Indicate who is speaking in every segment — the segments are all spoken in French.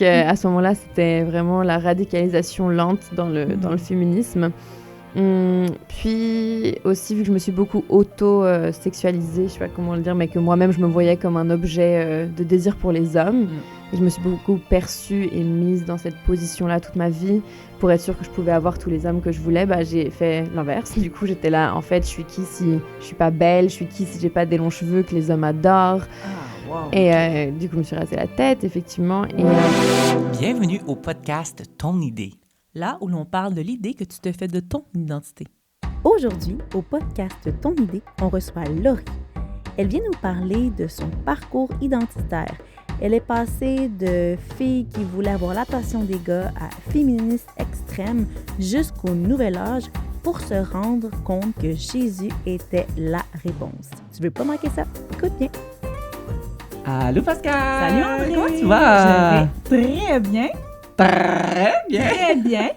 Speaker 1: À ce moment-là, c'était vraiment la radicalisation lente dans le féminisme. Puis aussi, vu que je me suis beaucoup auto-sexualisée, je sais pas comment le dire, mais que moi-même, je me voyais comme un objet de désir pour les hommes. Et je me suis beaucoup perçue et mise dans cette position-là toute ma vie pour être sûre que je pouvais avoir tous les hommes que je voulais. J'ai fait l'inverse. Du coup, j'étais là, en fait, je suis qui si je suis pas belle? Je suis qui si j'ai pas des longs cheveux que les hommes adorent?
Speaker 2: Wow.
Speaker 1: Et du coup, je me suis rasé la tête, effectivement.
Speaker 2: Bienvenue au podcast Ton idée.
Speaker 3: Là où l'on parle de l'idée que tu te fais de ton identité.
Speaker 4: Aujourd'hui, au podcast Ton idée, on reçoit Laurie. Elle vient nous parler de son parcours identitaire. Elle est passée de fille qui voulait avoir l'attention des gars à féministe extrême jusqu'au nouvel âge pour se rendre compte que Jésus était la réponse. Tu veux pas manquer ça? Écoute bien.
Speaker 2: Allô Pascal!
Speaker 3: Salut André!
Speaker 2: Comment tu vas?
Speaker 3: Je vais très bien.
Speaker 2: Très bien!
Speaker 3: Très bien.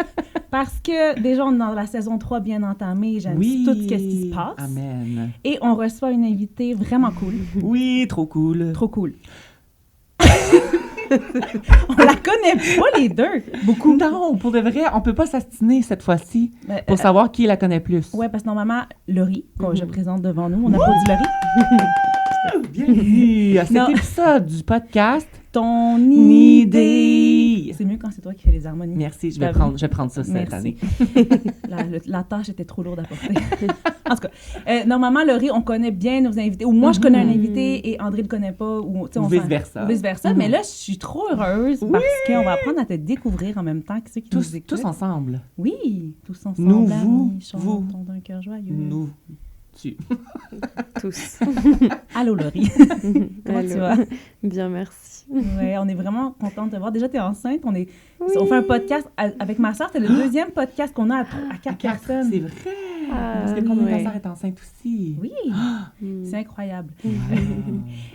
Speaker 3: Parce que déjà, on est dans la saison 3 bien entamée. J'aime tout ce qui se passe.
Speaker 2: Amen.
Speaker 3: Et on reçoit une invitée vraiment cool.
Speaker 2: Oui, trop cool.
Speaker 3: Trop cool. On la connaît pas les deux.
Speaker 2: Beaucoup. Non, pour de vrai, on peut pas s'astiner cette fois-ci pour savoir qui la connaît plus.
Speaker 3: Ouais, parce que normalement, Laurie, que je présente devant nous, on applaudit Laurie.
Speaker 2: Bienvenue à cet épisode du podcast
Speaker 3: Ton
Speaker 2: idée.
Speaker 3: C'est mieux quand c'est toi qui fais les harmonies.
Speaker 2: Merci, je vais prendre ça cette année.
Speaker 3: La tâche était trop lourde à porter. En tout cas, normalement, Laurie, on connaît bien nos invités. Ou moi, je connais un invité et André le connaît pas. Ou
Speaker 2: vice-versa.
Speaker 3: Vice-versa. Mais là, je suis trop heureuse parce qu'on va apprendre à te découvrir en même temps que ceux qui nous écoutent.
Speaker 2: Tous ensemble.
Speaker 3: Oui, tous ensemble.
Speaker 2: Nous,
Speaker 3: amis,
Speaker 2: vous.
Speaker 3: d'un cœur joyeux.
Speaker 2: Nous.
Speaker 1: Tous.
Speaker 3: Allô, Laurie. Comment tu vas?
Speaker 1: Bien, merci.
Speaker 3: Ouais, on est vraiment contente de te voir. Déjà, tu es enceinte. On fait un podcast avec ma soeur. C'est le deuxième podcast qu'on a à 4 personnes.
Speaker 2: C'est vrai. Parce que comme ma soeur est enceinte aussi.
Speaker 3: Oui. C'est incroyable.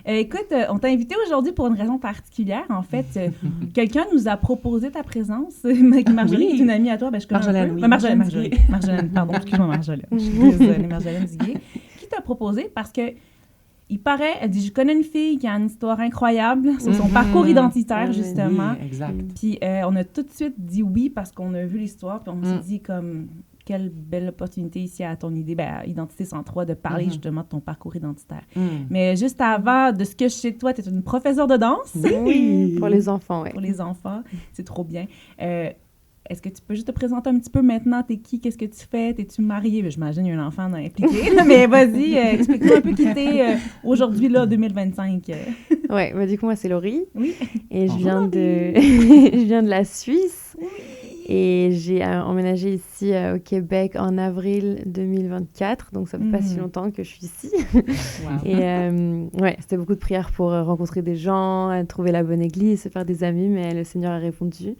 Speaker 3: Écoute, on t'a invité aujourd'hui pour une raison particulière. En fait, quelqu'un nous a proposé ta présence. Marjolaine est une amie à toi. Je connais
Speaker 2: Marjolaine, oui.
Speaker 3: Marjolaine, pardon. Excuse-moi, Marjolaine. Je suis désolée, Marjolaine Duguay. Qui t'a proposé parce que il paraît, elle dit, je connais une fille qui a une histoire incroyable sur son parcours identitaire, justement.
Speaker 2: Oui, exact.
Speaker 3: Puis on a tout de suite dit oui parce qu'on a vu l'histoire, puis on s'est dit comme, quelle belle opportunité ici à ton idée, à Identité 103, de parler justement de ton parcours identitaire. Mais juste avant, de ce que je sais de toi, tu es une professeure de danse.
Speaker 1: Oui, pour les enfants, oui.
Speaker 3: Pour les enfants, c'est trop bien. Est-ce que tu peux juste te présenter un petit peu maintenant? T'es qui? Qu'est-ce que tu fais? T'es-tu mariée? J'imagine qu'il y a un enfant impliqué. Mais vas-y, explique-moi un peu qui t'es aujourd'hui, là, 2025.
Speaker 1: Ouais, du coup, moi, c'est Laurie.
Speaker 3: Oui.
Speaker 1: Et je viens de la Suisse.
Speaker 3: Oui.
Speaker 1: Et j'ai emménagé ici au Québec en avril 2024. Donc, ça fait pas si longtemps que je suis ici.
Speaker 3: Wow.
Speaker 1: Et c'était beaucoup de prières pour rencontrer des gens, trouver la bonne église, se faire des amis. Mais le Seigneur a répondu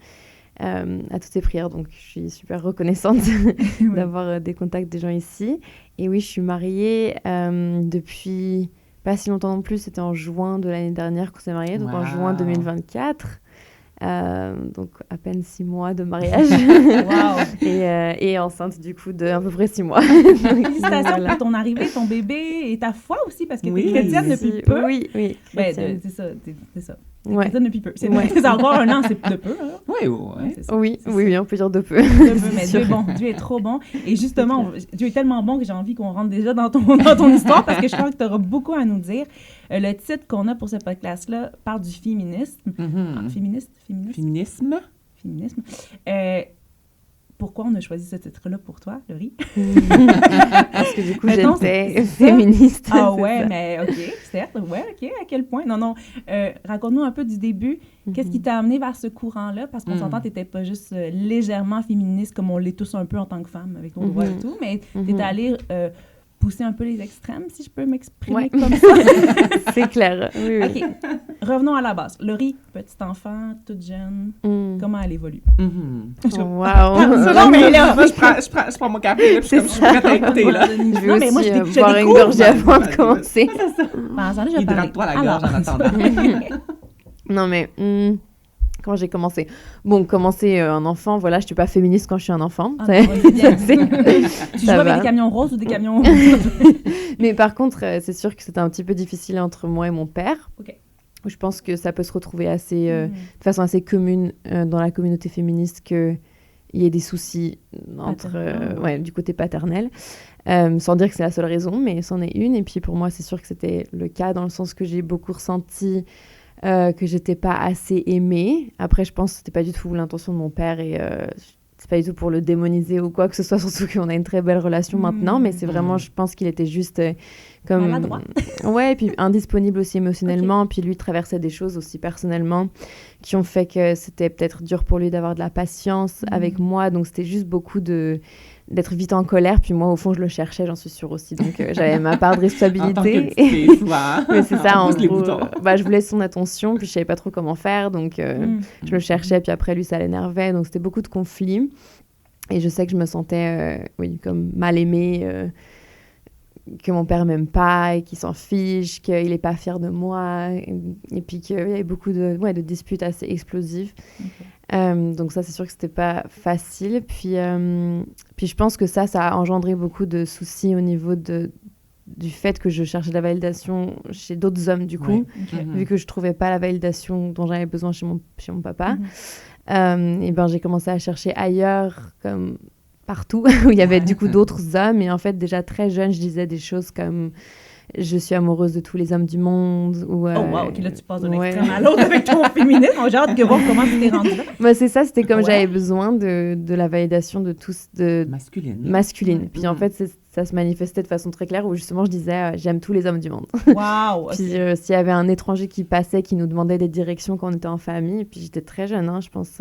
Speaker 1: à toutes ces prières, donc je suis super reconnaissante d'avoir des contacts des gens ici. Et oui, je suis mariée depuis pas si longtemps non plus, c'était en juin de l'année dernière qu'on s'est mariés, donc en juin 2024. Donc à peine 6 mois de mariage.
Speaker 3: Wow.
Speaker 1: Et enceinte du coup de à peu près 6 mois.
Speaker 3: Félicitations pour ton arrivée, ton bébé et ta foi aussi, parce que tu es chrétienne depuis peu.
Speaker 1: Oui,
Speaker 3: c'est ça.
Speaker 1: Ouais.
Speaker 3: Chrétienne depuis peu. C'est encore un an, c'est de peu. Hein?
Speaker 1: Oui, on peut dire de peu.
Speaker 3: Mais Dieu est bon, Dieu est trop bon. Et justement, Dieu est tellement bon que j'ai envie qu'on rentre déjà dans ton histoire parce que je crois que tu auras beaucoup à nous dire. Le titre qu'on a pour ce podcast-là parle du féminisme. Féminisme. Pourquoi on a choisi ce titre-là pour toi, Laurie?
Speaker 1: Parce que du coup, j'étais féministe.
Speaker 3: Ah ouais, mais OK, certes. Ouais, OK, à quel point? Non. Raconte-nous un peu du début. Qu'est-ce qui t'a amené vers ce courant-là? Parce qu'on s'entend, t'étais pas juste légèrement féministe, comme on l'est tous un peu en tant que femme, avec nos droits et tout, mais t'étais allée pousser un peu les extrêmes, si je peux m'exprimer comme ça.
Speaker 1: C'est clair. Oui.
Speaker 3: OK. Revenons à la base. Laurie, petite enfant, toute jeune, comment elle évolue?
Speaker 1: Wow!
Speaker 3: Non, mais là,
Speaker 2: je prends mon café, là, puis je suis prête à écouter, là.
Speaker 1: Je vais aussi boire une gorgée avant de commencer.
Speaker 3: C'est ça.
Speaker 2: Hydrate-toi la gorge en attendant.
Speaker 1: Non, mais... Quand j'ai commencé. Commencer un enfant, voilà, je suis pas féministe quand je suis un enfant.
Speaker 3: Tu joues avec des camions roses ou des camions...
Speaker 1: Mais par contre, c'est sûr que c'était un petit peu difficile entre moi et mon père.
Speaker 3: OK.
Speaker 1: je pense que ça peut se retrouver assez, de façon assez commune dans la communauté féministe qu'il y ait des soucis du côté paternel. Sans dire que c'est la seule raison, mais c'en est une. Et puis pour moi, c'est sûr que c'était le cas dans le sens que j'ai beaucoup ressenti que j'étais pas assez aimée. Après, je pense que c'était pas du tout l'intention de mon père et c'est pas du tout pour le démoniser ou quoi que ce soit, surtout qu'on a une très belle relation maintenant, mais c'est vraiment, je pense qu'il était juste comme...
Speaker 3: Maladroit.
Speaker 1: Ouais, et puis indisponible aussi émotionnellement, puis lui traversait des choses aussi personnellement qui ont fait que c'était peut-être dur pour lui d'avoir de la patience avec moi, donc c'était juste beaucoup d'être vite en colère, puis moi, au fond, je le cherchais, j'en suis sûre aussi, donc j'avais ma part de responsabilité.
Speaker 2: En tant que petite fille, souvent,
Speaker 1: mais c'est ça, en
Speaker 2: pousse les
Speaker 1: gros,
Speaker 2: boutons.
Speaker 1: je voulais son attention, puis je savais pas trop comment faire, donc je le cherchais, puis après, lui, ça l'énervait, donc c'était beaucoup de conflits, et je sais que je me sentais, comme mal aimée, que mon père m'aime pas, et qu'il s'en fiche, qu'il est pas fier de moi, et puis qu'il y avait beaucoup de disputes assez explosives. Okay. Donc ça, c'est sûr que c'était pas facile. Puis je pense que ça a engendré beaucoup de soucis au niveau du fait que je cherchais de la validation chez d'autres hommes, du coup, vu que je trouvais pas la validation dont j'avais besoin chez mon papa. Et j'ai commencé à chercher ailleurs, comme partout, où il y avait du coup d'autres hommes. Et en fait, déjà très jeune, je disais des choses comme... Je suis amoureuse de tous les hommes du monde. Ou,
Speaker 3: oh, wow, OK, là, tu passes d'un extrême à l'autre avec ton féminisme. J'ai hâte de voir comment tu t'es rendue là.
Speaker 1: C'est ça, c'était comme j'avais besoin de la validation de tous... Masculine. Puis en fait, ça se manifestait de façon très claire où justement, je disais, j'aime tous les hommes du monde.
Speaker 3: Wow!
Speaker 1: Puis s'il y avait un étranger qui passait, qui nous demandait des directions quand on était en famille, puis j'étais très jeune, je pense...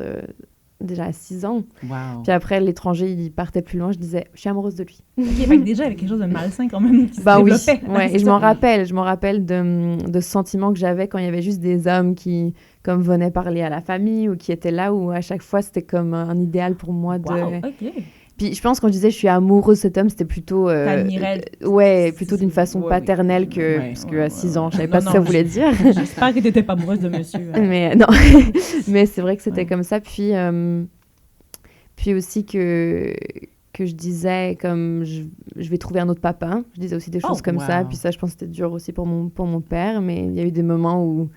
Speaker 1: déjà à 6 ans.
Speaker 2: Wow.
Speaker 1: Puis après, l'étranger, il partait plus loin. Je disais, je suis amoureuse de lui.
Speaker 3: OK, fait que déjà, il y avait quelque chose de malsain quand même qui se développait.
Speaker 1: Oui, et je m'en rappelle de ce sentiment que j'avais quand il y avait juste des hommes qui comme venaient parler à la famille ou qui étaient là, où à chaque fois, c'était comme un idéal pour moi de...
Speaker 3: Wow, OK.
Speaker 1: Puis je pense quand je disais je suis amoureuse de cet homme, c'était plutôt plutôt d'une façon paternelle parce que à 6 ans, je savais pas ce que ça voulait dire.
Speaker 3: J'espère que tu n'étais pas amoureuse de monsieur.
Speaker 1: Mais non, mais c'est vrai que c'était comme ça. Puis aussi que je disais comme je vais trouver un autre papa. Je disais aussi des choses comme ça. Puis ça, je pense que c'était dur aussi pour mon père. Mais il y a eu des moments où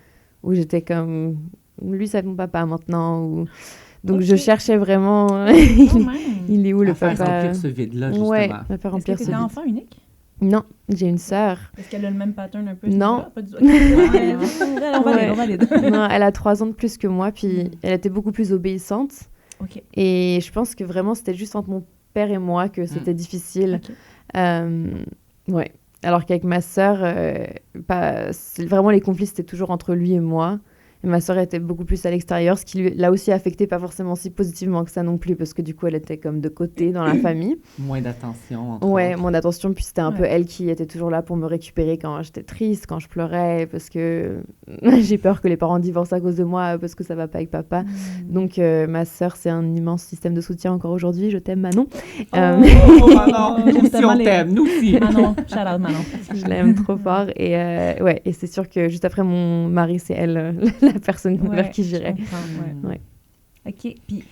Speaker 1: j'étais comme lui, c'est mon papa maintenant. Donc, je cherchais vraiment... il est où, le papa?
Speaker 2: Faire remplir ce vide-là, justement.
Speaker 1: Ouais, à faire remplir ce vide.
Speaker 3: Est-ce que t'es enfant unique?
Speaker 1: Non, j'ai une sœur.
Speaker 3: Est-ce qu'elle a le même pattern un peu?
Speaker 1: Non.
Speaker 3: On valide.
Speaker 1: Non, elle a 3 ans de plus que moi, puis elle était beaucoup plus obéissante.
Speaker 3: OK.
Speaker 1: Et je pense que vraiment, c'était juste entre mon père et moi que c'était difficile. Ouais. Alors qu'avec ma sœur, vraiment, les conflits, c'était toujours entre lui et moi. Et ma sœur était beaucoup plus à l'extérieur, ce qui l'a aussi affecté, pas forcément si positivement que ça non plus, parce que du coup, elle était comme de côté dans la famille.
Speaker 2: Moins d'attention.
Speaker 1: Moins d'attention. Puis c'était un peu elle qui était toujours là pour me récupérer quand j'étais triste, quand je pleurais, parce que j'ai peur que les parents divorcent à cause de moi, parce que ça va pas avec papa. Donc, ma sœur, c'est un immense système de soutien encore aujourd'hui. Je t'aime, Manon.
Speaker 2: Manon, nous aussi, on t'aime, nous aussi.
Speaker 3: Manon, shout out Manon.
Speaker 1: Je l'aime trop fort. Et c'est sûr que juste après mon mari, c'est elle, la personne vers qui j'irais.
Speaker 3: OK. Puis,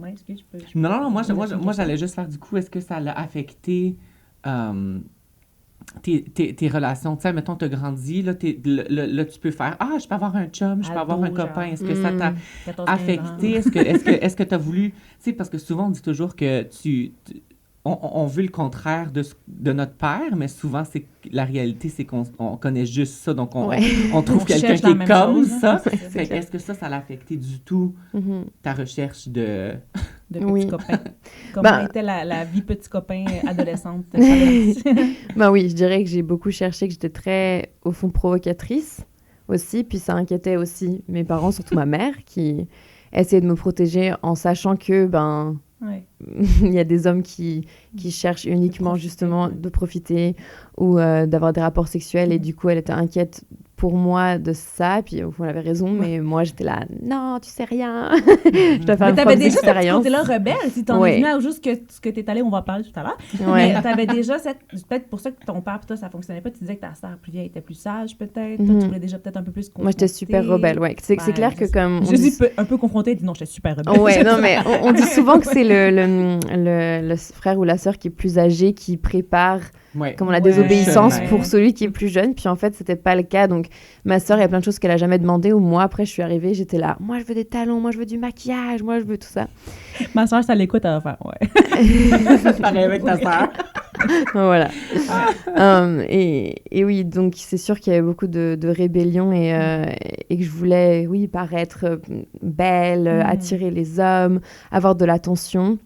Speaker 3: excuse, je peux...
Speaker 2: Non, moi, j'allais juste faire du coup, est-ce que ça l'a affecté tes relations? Tu sais, mettons, tu as grandi, là, tu peux faire « Ah, je peux avoir un chum, je peux avoir un copain. » Est-ce que ça t'a affecté? Est-ce que tu as voulu... Tu sais, parce que souvent, on dit toujours que on veut le contraire de notre père, mais souvent, la réalité, c'est qu'on connaît juste ça. Donc, on trouve quelqu'un qui est comme ça. Est-ce que ça l'a affecté du tout ta recherche de
Speaker 3: petits copains? Comment était la vie petit copain adolescente?
Speaker 1: Oui, je dirais que j'ai beaucoup cherché, que j'étais très, au fond, provocatrice aussi. Puis ça inquiétait aussi mes parents, surtout ma mère, qui essayait de me protéger en sachant que, il y a des hommes qui cherchent uniquement justement de profiter ou d'avoir des rapports sexuels et du coup elle était inquiète pour moi de ça, puis au fond elle avait raison, mais moi j'étais là, non, tu sais rien. Je dois faire une propre expérience. T'avais déjà
Speaker 3: côté-là rebelle, si t'en es venu à juste ce que t'es allé, on va parler tout à l'heure, mais t'avais déjà peut-être pour ça que ton père et toi ça fonctionnait pas, tu disais que ta sœur plus vieille était plus sage peut-être, toi tu voulais déjà peut-être un peu plus confronter.
Speaker 1: Moi j'étais super rebelle, c'est clair que comme...
Speaker 3: Je suis un peu confrontée, elle dit non, j'étais super rebelle.
Speaker 1: Ouais, non mais on dit souvent que c'est le le frère ou la sœur qui est plus âgé qui prépare comme la désobéissance pour celui qui est plus jeune. Puis en fait, c'était pas le cas. Donc, ma sœur, il y a plein de choses qu'elle a jamais demandé. Ou moi, après, je suis arrivée, j'étais là. Moi, je veux des talons. Moi, je veux du maquillage. Moi, je veux tout ça.
Speaker 3: Ma sœur, ça l'écoute, elle va faire ouais.
Speaker 2: Pareil avec ta sœur.
Speaker 1: Voilà. Et oui, donc c'est sûr qu'il y avait beaucoup de rébellion et que je voulais, paraître belle, attirer les hommes, avoir de l'attention.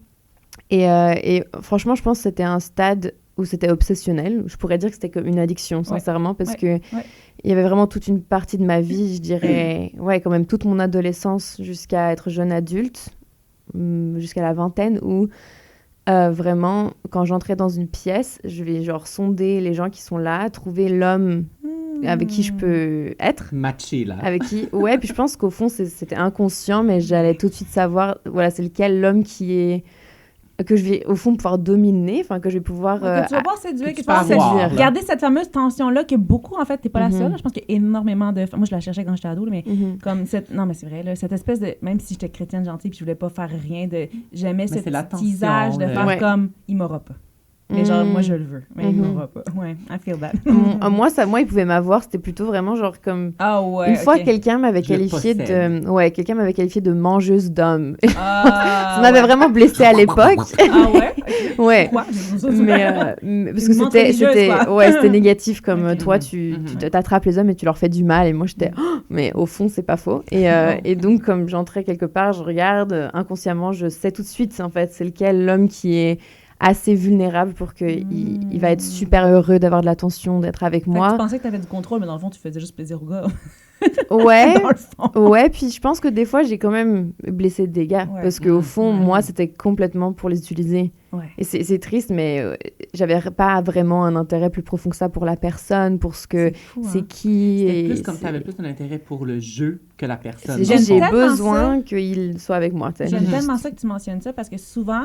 Speaker 1: Et franchement, je pense que c'était un stade où c'était obsessionnel. Je pourrais dire que c'était comme une addiction, sincèrement, parce que il y avait vraiment toute une partie de ma vie, je dirais, quand même toute mon adolescence jusqu'à être jeune adulte, jusqu'à la vingtaine, où vraiment, quand j'entrais dans une pièce, je vais genre sonder les gens qui sont là, trouver l'homme avec qui je peux être.
Speaker 2: Matcher, là.
Speaker 1: Avec qui, puis je pense qu'au fond, c'était inconscient, mais j'allais tout de suite savoir, c'est lequel l'homme que je vais, au fond, pouvoir dominer, que je vais pouvoir...
Speaker 3: que tu vas pouvoir séduire, que tu vas séduire. Garder cette fameuse tension-là que beaucoup, en fait, t'es pas la seule. Je pense qu'il y a énormément de... Moi, je la cherchais quand j'étais ado, mais comme cette... Non, mais c'est vrai, là, cette espèce de... Même si j'étais chrétienne gentille puis je voulais pas faire rien de... J'aimais ce petit visage de faire comme... Il m'aura pas. Mais genre, moi, je le veux. Mais il m'aura pas. Ouais, I feel that.
Speaker 1: Moi, il pouvait m'avoir. C'était plutôt vraiment genre comme... une fois, quelqu'un m'avait qualifié de... quelqu'un m'avait qualifié de mangeuse d'hommes. Ça m'avait vraiment blessée à l'époque.
Speaker 3: Ah ouais?
Speaker 1: Ouais.
Speaker 3: Pourquoi?
Speaker 1: Mais parce que c'était négatif, comme toi, tu t'attrapes les hommes et tu leur fais du mal. Et moi, j'étais... mais au fond, c'est pas faux. Et donc, comme j'entrais quelque part, je regarde, inconsciemment, je sais tout de suite, en fait, c'est lequel l'homme qui est assez vulnérable pour qu'il va être super heureux d'avoir de l'attention, d'être avec moi.
Speaker 3: Tu pensais que tu avais du contrôle, mais dans le fond, tu faisais juste plaisir au gars.
Speaker 1: Puis je pense que des fois, j'ai quand même blessé des gars, parce qu'au fond, moi, c'était complètement pour les utiliser. Et c'est triste, mais j'avais pas vraiment un intérêt plus profond que ça pour la personne, pour ce que c'est qui.
Speaker 2: C'était plus comme tu avais plus un intérêt pour le jeu que la personne.
Speaker 1: J'ai besoin qu'il soit avec moi.
Speaker 3: J'aime tellement ça que tu mentionnes ça, parce que souvent,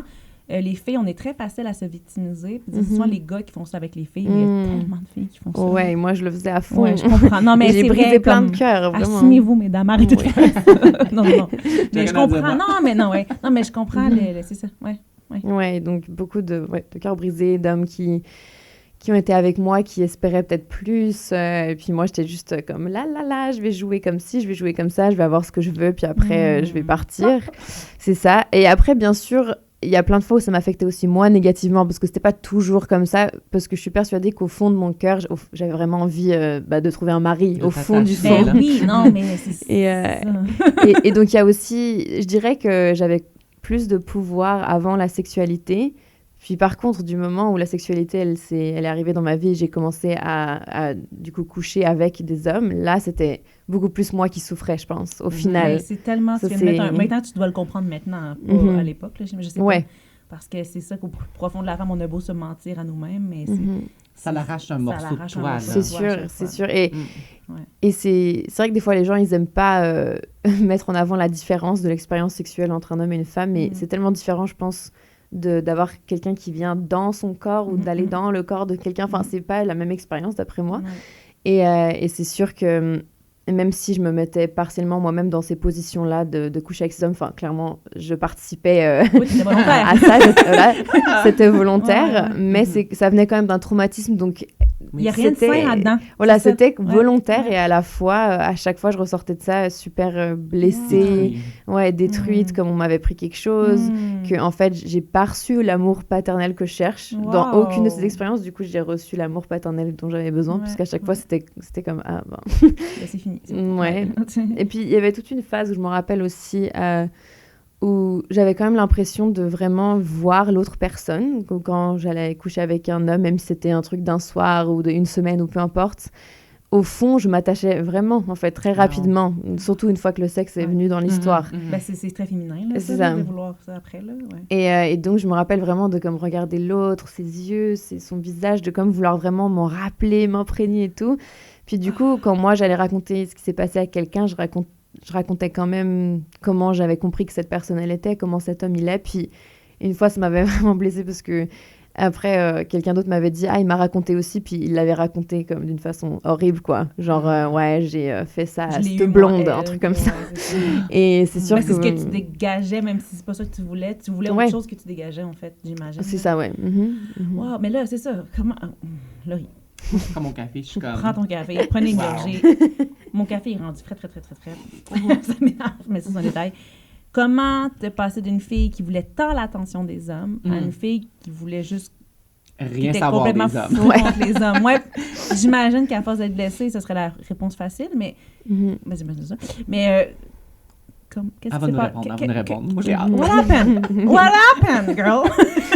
Speaker 3: les filles, on est très facile à se victimiser. C'est souvent les gars qui font ça avec les filles, mais il y a tellement de filles qui font ça.
Speaker 1: Ouais, moi, je le faisais à fond.
Speaker 3: Ouais, je comprends. Non, mais
Speaker 1: j'ai brisé plein de cœurs, vraiment.
Speaker 3: Assumez-vous, mesdames, arrêtez de faire ça. Non. Mais je comprends. Non, mais je comprends. C'est ça.
Speaker 1: Ouais, donc beaucoup de cœurs brisés, d'hommes qui ont été avec moi, qui espéraient peut-être plus. Et puis moi, j'étais juste comme là, je vais jouer comme ci, je vais jouer comme ça, je vais avoir ce que je veux, puis après, je vais partir. C'est ça. Et après, bien sûr, il y a plein de fois où ça m'affectait aussi moi négativement, parce que c'était pas toujours comme ça, parce que je suis persuadée qu'au fond de mon cœur, j'avais vraiment envie de trouver un mari, au fond du fond.
Speaker 3: Oui, non, mais c'est
Speaker 1: et donc, il y a aussi, je dirais que j'avais plus de pouvoir avant la sexualité. Puis par contre, du moment où la sexualité, elle est arrivée dans ma vie, j'ai commencé à du coup coucher avec des hommes. Là, c'était beaucoup plus moi qui souffrais, je pense, au final.
Speaker 3: C'est tellement... Maintenant, tu dois le comprendre maintenant, pas à l'époque. Là, je sais pas. Parce que c'est ça qu'au profond de la femme, on a beau se mentir à nous-mêmes, mais
Speaker 2: ça l'arrache un morceau de toi.
Speaker 1: C'est sûr. Et c'est vrai que des fois, les gens, ils aiment pas mettre en avant la différence de l'expérience sexuelle entre un homme et une femme, mais c'est tellement différent, je pense, d'avoir quelqu'un qui vient dans son corps ou d'aller dans le corps de quelqu'un. Enfin, c'est pas la même expérience, d'après moi. Et c'est sûr que même si je me mettais partiellement moi-même dans ces positions-là de coucher avec ces hommes, enfin, clairement, je participais à ça. C'était volontaire, mais ça venait quand même d'un traumatisme, donc...
Speaker 3: Il n'y a rien de sain là-dedans.
Speaker 1: Voilà, c'était volontaire et à la fois, à chaque fois, je ressortais de ça super blessée, détruite, comme on m'avait pris quelque chose, que en fait, j'ai pas reçu l'amour paternel que je cherche. Dans aucune de ces expériences, du coup, j'ai reçu l'amour paternel dont j'avais besoin, puisqu'à chaque fois, c'était comme... Ah, bon.
Speaker 3: C'est fini.
Speaker 1: Et puis, il y avait toute une phase où je me rappelle aussi... où j'avais quand même l'impression de vraiment voir l'autre personne. Quand j'allais coucher avec un homme, même si c'était un truc d'un soir ou d'une semaine ou peu importe, au fond, je m'attachais vraiment, en fait, très rapidement. Surtout une fois que le sexe est venu dans l'histoire.
Speaker 3: C'est très féminin, là,
Speaker 1: c'est ça.
Speaker 3: De vouloir ça après, là.
Speaker 1: Et donc, je me rappelle vraiment de comme regarder l'autre, ses yeux, son visage, de comme vouloir vraiment m'en rappeler, m'imprégner et tout. Puis du coup, quand moi, j'allais raconter ce qui s'est passé à quelqu'un, je racontais quand même comment j'avais compris que cette personne, elle était, comment cet homme, il est. Puis une fois, ça m'avait vraiment blessée parce que Après, quelqu'un d'autre m'avait dit, il m'a raconté aussi, puis il l'avait raconté comme d'une façon horrible, quoi. Genre, ouais, j'ai fait ça à cette blonde, un truc comme ça. Et c'est sûr que...
Speaker 3: c'est ce que tu dégageais, même si c'est pas ça que tu voulais. Tu voulais autre chose que tu dégageais, en fait, j'imagine.
Speaker 1: C'est ça, ouais.
Speaker 3: Wow, mais là, c'est ça. Comment... Laurie.
Speaker 2: Je prends mon café, je suis comme...
Speaker 3: Prends ton café, prenez une gorgée. Mon café est rendu très, très, très, très, très. Ça m'énerve, mais ça, c'est un détail. Comment te passer d'une fille qui voulait tant l'attention des hommes à une fille qui voulait juste...
Speaker 2: Rien savoir des hommes.
Speaker 3: Contre les hommes. Ouais, j'imagine qu'à force d'être blessée, ce serait la réponse facile, mais... Ben, c'est ça. Mais...
Speaker 2: qu'est-ce que c'est pas... Elle va nous répondre. Moi, j'ai hâte.
Speaker 3: What happened? What happened, girl?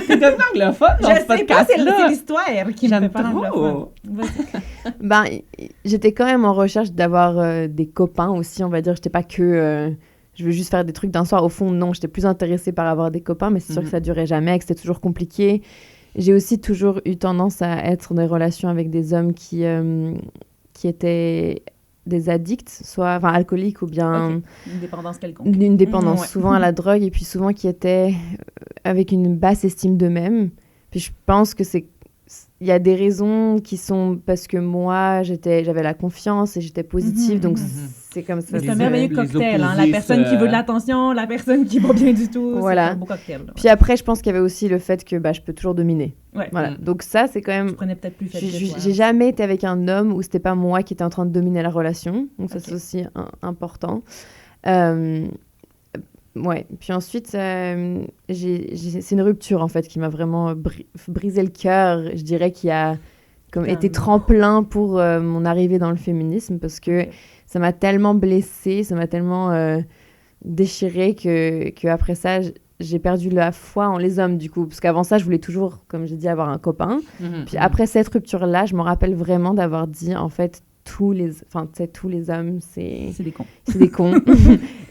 Speaker 2: T'es devenu anglophone dans ce podcast-là.
Speaker 3: Je sais pas, c'est l'histoire qui me fait pas anglophone.
Speaker 1: Ben, j'étais quand même en recherche d'avoir des copains aussi, on va dire. J'étais pas que... je veux juste faire des trucs d'un soir. Au fond, non, j'étais plus intéressée par avoir des copains, mais c'est sûr que ça durait jamais, que c'était toujours compliqué. J'ai aussi toujours eu tendance à être dans des relations avec des hommes qui étaient des addicts, soit alcooliques ou bien...
Speaker 3: Une dépendance quelconque.
Speaker 1: Une dépendance, souvent à la drogue, et puis souvent qui étaient avec une basse estime d'eux-mêmes. Puis je pense que il y a des raisons qui sont parce que moi, j'avais la confiance et j'étais positive, donc c'est comme ça.
Speaker 3: C'est un merveilleux cocktail, hein? La personne qui veut de l'attention, la personne qui va bien du tout,
Speaker 1: voilà.
Speaker 3: C'est un beau cocktail. Là.
Speaker 1: Puis après, je pense qu'il y avait aussi le fait que je peux toujours dominer.
Speaker 3: Ouais.
Speaker 1: Voilà. Donc ça, c'est quand même...
Speaker 3: Tu prenais peut-être plus faible que toi.
Speaker 1: J'ai jamais été avec un homme où c'était pas moi qui étais en train de dominer la relation, donc ça, c'est aussi important. Ouais, puis ensuite, c'est une rupture, en fait, qui m'a vraiment brisé le cœur. Je dirais qu'il a été tremplin pour mon arrivée dans le féminisme, parce que ça m'a tellement blessée, ça m'a tellement déchirée que après ça, j'ai perdu la foi en les hommes, du coup. Parce qu'avant ça, je voulais toujours, comme j'ai dit, avoir un copain. Puis après cette rupture-là, je me rappelle vraiment d'avoir dit, en fait, tous les hommes, c'est
Speaker 3: des cons.
Speaker 1: C'est des cons.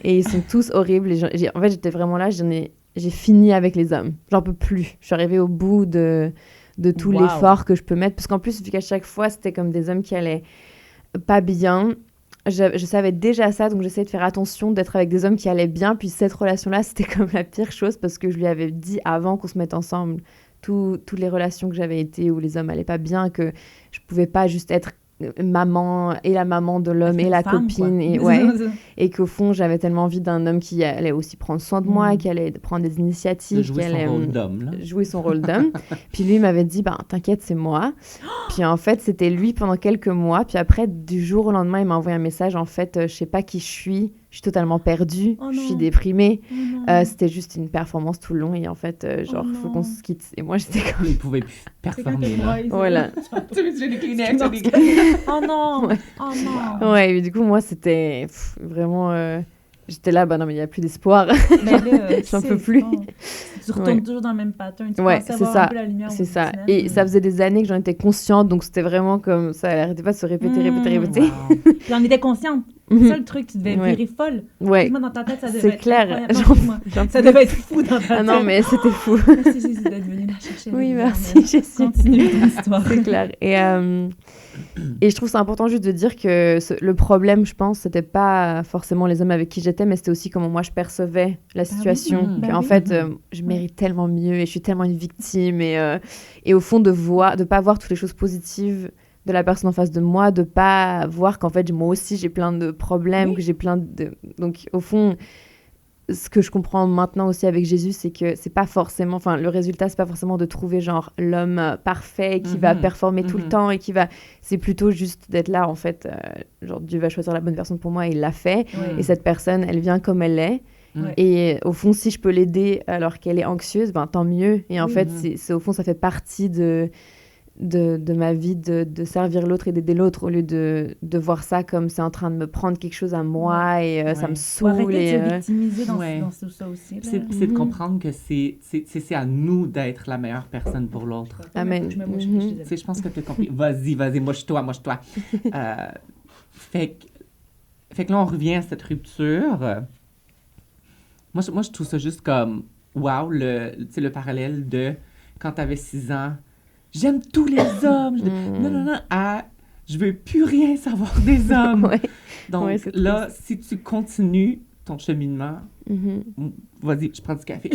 Speaker 1: Et ils sont tous horribles. Et en fait, j'étais vraiment là, j'ai fini avec les hommes. J'en peux plus. Je suis arrivée au bout de tout l'effort que je peux mettre. Parce qu'en plus, vu qu'à chaque fois, c'était comme des hommes qui allaient pas bien, je savais déjà ça, donc j'essayais de faire attention d'être avec des hommes qui allaient bien. Puis cette relation-là, c'était comme la pire chose parce que je lui avais dit avant qu'on se mette ensemble, toutes les relations que j'avais été où les hommes allaient pas bien, que je pouvais pas juste être maman et la maman de l'homme et la copine et qu'au fond j'avais tellement envie d'un homme qui allait aussi prendre soin de moi, qui allait prendre des initiatives, qui allait jouer son rôle d'homme. Puis lui m'avait dit t'inquiète, c'est moi. Puis en fait c'était lui pendant quelques mois, puis après du jour au lendemain il m'a envoyé un message, en fait je sais pas qui je suis totalement perdue, je suis déprimée. C'était juste une performance tout le long et en fait faut qu'on se quitte. Et moi j'étais comme...
Speaker 2: Il pouvait plus performer là.
Speaker 1: Voilà.
Speaker 2: J'ai des Kleenex,
Speaker 3: oh non. Oh non.
Speaker 1: Ouais, et du coup moi c'était vraiment... J'étais là, non mais il n'y a plus d'espoir. J'en peux plus.
Speaker 3: Tu retournes toujours dans le même pattern. Tu
Speaker 1: penses avoir un peu la lumière. C'est ça. Et ça faisait des années que j'en étais consciente, donc c'était vraiment comme ça. Elle n'arrêtait pas de se répéter.
Speaker 3: Wow. J'en étais consciente. C'est ça le truc, tu devais virer folle.
Speaker 1: Ouais.
Speaker 3: Moi, dans ta tête, ça devait être
Speaker 1: clair.
Speaker 3: Ça devait être fou dans ta tête.
Speaker 1: Ah non, mais c'était fou.
Speaker 3: Merci d'être venue la chercher.
Speaker 1: Oui, merci, Jessie.
Speaker 3: Continue ton histoire.
Speaker 1: C'est clair. Et je trouve ça important juste de dire que le problème, je pense, c'était pas forcément les hommes avec qui j'étais, mais c'était aussi comment moi je percevais la situation. En fait, je mérite tellement mieux et je suis tellement une victime. Et au fond, de pas voir toutes les choses positives de la personne en face de moi, de pas voir qu'en fait, moi aussi, j'ai plein de problèmes, que j'ai plein de... Donc, au fond, ce que je comprends maintenant aussi avec Jésus, c'est que c'est pas forcément... Enfin, le résultat, c'est pas forcément de trouver, genre, l'homme parfait qui va performer tout le temps et qui va... C'est plutôt juste d'être là, en fait. Genre, Dieu va choisir la bonne personne pour moi et il l'a fait. Et cette personne, elle vient comme elle est. Et au fond, si je peux l'aider alors qu'elle est anxieuse, tant mieux. Et en fait, c'est au fond, ça fait partie de ma vie de servir l'autre et d'aider l'autre au lieu de voir ça comme c'est en train de me prendre quelque chose à moi et ça me saoule.
Speaker 3: Arrêter de se victimiser dans tout ça aussi.
Speaker 2: C'est de comprendre que c'est à nous d'être la meilleure personne pour l'autre.
Speaker 1: Amen.
Speaker 2: Je pense que tu as compris. Vas-y, moche-toi. Fait que là, on revient à cette rupture. Moi, je trouve ça juste comme, wow, le parallèle de quand tu avais 6 ans, j'aime tous les hommes. Non, je veux plus rien savoir des hommes. Donc là, si tu continues ton cheminement, vas-y, je prends du café.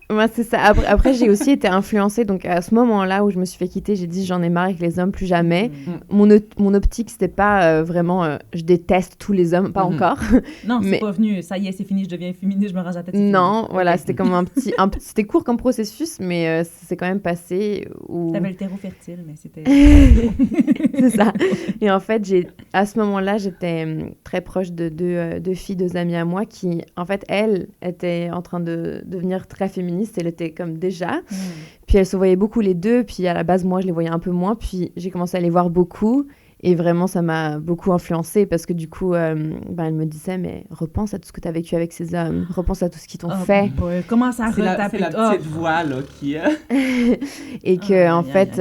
Speaker 1: Moi, c'est ça. Après, j'ai aussi été influencée. Donc, à ce moment-là où je me suis fait quitter, j'ai dit j'en ai marre avec les hommes, plus jamais. Mon optique, c'était pas vraiment je déteste tous les hommes, pas encore.
Speaker 3: Non, c'est pas venu. Ça y est, c'est fini, je deviens féministe, je me rase la tête.
Speaker 1: Non, voilà, c'était comme c'était court comme processus, mais c'est quand même passé.
Speaker 3: T'avais le terreau fertile, mais c'était.
Speaker 1: C'est ça. Et en fait, à ce moment-là, j'étais très proche de deux filles, deux amies à moi qui, en fait, elle était en train de devenir très féministe. Elle était comme déjà. Puis elles se voyaient beaucoup les deux. Puis à la base, moi, je les voyais un peu moins. Puis j'ai commencé à les voir beaucoup. Et vraiment, ça m'a beaucoup influencée parce que du coup, elle me disait, mais repense à tout ce que tu as vécu avec ces hommes. Repense à tout ce qu'ils t'ont fait.
Speaker 3: Comment ça
Speaker 2: c'est la petite voix, là, qui...
Speaker 1: Et que, en fait...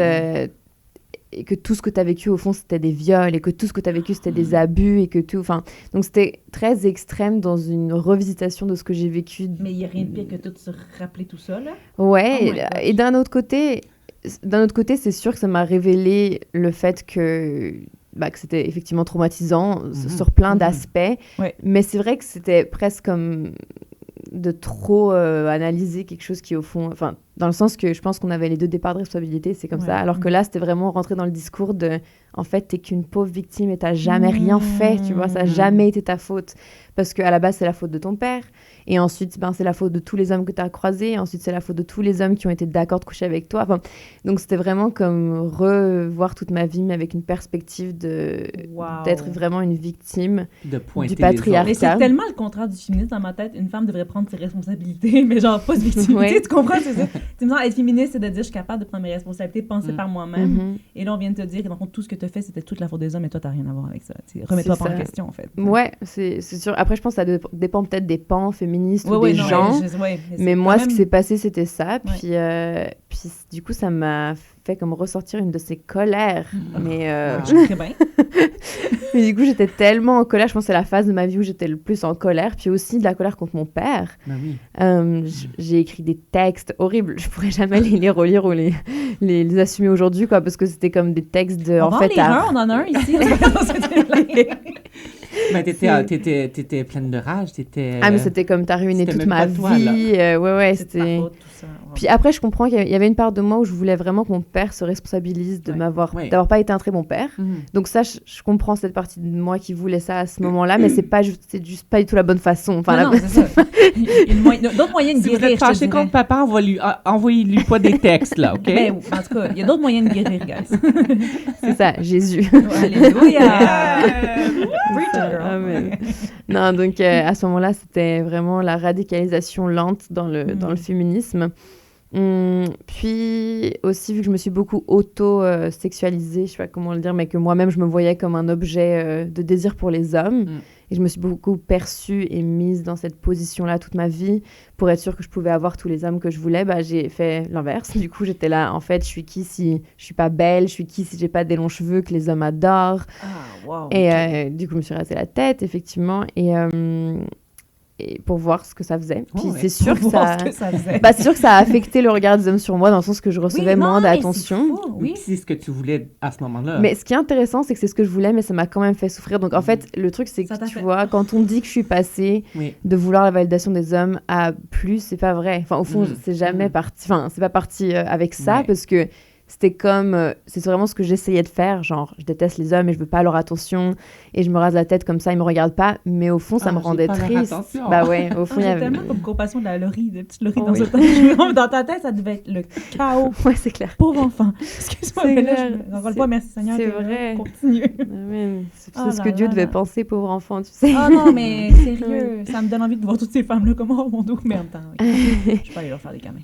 Speaker 1: et que tout ce que tu as vécu, au fond, c'était des viols, et que tout ce que tu as vécu, c'était des abus, et que tout... Enfin, donc, c'était très extrême dans une revisitation de ce que j'ai vécu.
Speaker 3: Mais il n'y a rien de pire que tout se rappeler tout ça, là.
Speaker 1: Ouais, et d'un autre côté, c'est sûr que ça m'a révélé le fait que c'était effectivement traumatisant sur plein d'aspects. Ouais. Mais c'est vrai que c'était presque comme de trop analyser quelque chose qui, au fond... Enfin, dans le sens que je pense qu'on avait les deux départs de responsabilité, c'est comme ça. Alors que là, c'était vraiment rentrer dans le discours de... En fait, t'es qu'une pauvre victime et t'as jamais rien fait, tu vois. Ça n'a jamais été ta faute. Parce qu'à la base, c'est la faute de ton père. Et ensuite, c'est la faute de tous les hommes que t'as croisés. Et ensuite, c'est la faute de tous les hommes qui ont été d'accord de coucher avec toi. Enfin, donc, c'était vraiment comme revoir toute ma vie, mais avec une perspective d'être vraiment une victime du patriarcat.
Speaker 3: Mais c'est tellement le contraire du féminisme dans ma tête. Une femme devrait prendre ses responsabilités, mais genre pas de victimité. Tu comprends? C'est ça. Tu me sens être féministe, c'est de dire je suis capable de prendre mes responsabilités, de penser par moi-même. Et là, on vient de te dire que dans le fond, tout ce que tu as fait, c'était toute la faute des hommes et toi, tu n'as rien à voir avec ça. Remets-toi pas en question, en fait.
Speaker 1: Ouais, c'est sûr. Après, je pense que ça dépend peut-être des pans féministes ou des gens. Mais moi, ce qui s'est passé, c'était ça. Puis du coup, ça m'a fait comme ressortir une de ces colères. Mais
Speaker 3: très bien.
Speaker 1: mais du coup, j'étais tellement en colère. Je pense que c'est la phase de ma vie où j'étais le plus en colère. Puis aussi de la colère contre mon père. J'ai écrit des textes horribles. Je pourrais jamais les relire ou les assumer aujourd'hui, quoi, parce que c'était comme des textes de...
Speaker 3: On en a un ici.
Speaker 2: Mais t'étais pleine de rage,
Speaker 1: mais c'était comme t'as ruiné toute ma vie. C'était... Puis après, je comprends qu'il y avait une part de moi où je voulais vraiment que mon père se responsabilise de d'avoir pas été un très bon père. Donc ça, je comprends cette partie de moi qui voulait ça à ce moment-là, mais c'est juste pas du tout la bonne façon. Enfin,
Speaker 3: c'est ça. D'autres moyens de guérir.
Speaker 2: Si vous êtes fâché contre papa, envoyez-lui pas des textes, là, OK?
Speaker 3: Ben, en tout cas, il y a d'autres moyens de guérir, guys.
Speaker 1: C'est ça, Jésus.
Speaker 3: Alléluia!
Speaker 1: Amen. Non, donc à ce moment-là, c'était vraiment la radicalisation lente dans le féminisme. Puis aussi, vu que je me suis beaucoup auto-sexualisée, je sais pas comment le dire, mais que moi-même, je me voyais comme un objet de désir pour les hommes. Et je me suis beaucoup perçue et mise dans cette position-là toute ma vie pour être sûre que je pouvais avoir tous les hommes que je voulais. J'ai fait l'inverse. Du coup, j'étais là, en fait, je suis qui si je suis pas belle? Je suis qui si j'ai pas des longs cheveux que les hommes adorent? Et du coup, je me suis rasé la tête, effectivement. Et pour voir ce que ça faisait. Puis c'est sûr que ça... c'est sûr que ça a affecté le regard des hommes sur moi dans le sens que je recevais moins d'attention.
Speaker 2: C'est ce que tu voulais à ce moment-là.
Speaker 1: Mais ce qui est intéressant, c'est que c'est ce que je voulais, mais ça m'a quand même fait souffrir. Donc en fait, le truc, c'est que tu vois, quand on dit que je suis passée de vouloir la validation des hommes à plus, c'est pas vrai. Enfin, au fond, c'est jamais parti... Enfin, c'est pas parti avec ça parce que c'était comme... c'est vraiment ce que j'essayais de faire. Genre, je déteste les hommes et je veux pas leur attention. Et je me rase la tête comme ça, ils me regardent pas. Mais au fond, ça me rendait triste. Au fond, il y avait...
Speaker 3: tellement comme compassion de la Laurie, de petite Laurie dans ce temps. Dans ta tête, ça devait être le chaos.
Speaker 1: Ouais, c'est clair.
Speaker 3: Pauvre enfant. Excuse-moi, mais là, encore une fois, merci Seigneur.
Speaker 1: C'est vrai.
Speaker 3: Continue.
Speaker 1: C'est ce que Dieu devait penser, pauvre enfant, tu sais.
Speaker 3: Ah non, mais sérieux, ça me donne envie de voir toutes ces femmes-là comme oh mon dos, mais en même temps, je peux aller leur faire des câlins.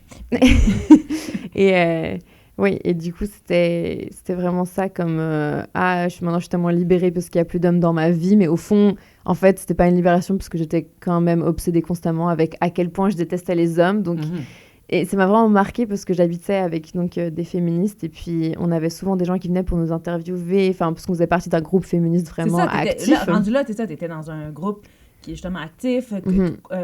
Speaker 1: Oui, et du coup, c'était vraiment ça comme maintenant, je suis tellement libérée parce qu'il n'y a plus d'hommes dans ma vie. Mais au fond, en fait, c'était pas une libération parce que j'étais quand même obsédée constamment avec à quel point je détestais les hommes. Donc, et ça m'a vraiment marquée parce que j'habitais avec des féministes. Et puis, on avait souvent des gens qui venaient pour nous interviewer. Parce qu'on faisait partie d'un groupe féministe vraiment actif.
Speaker 3: Rendu là, t'étais dans un groupe qui est justement actif,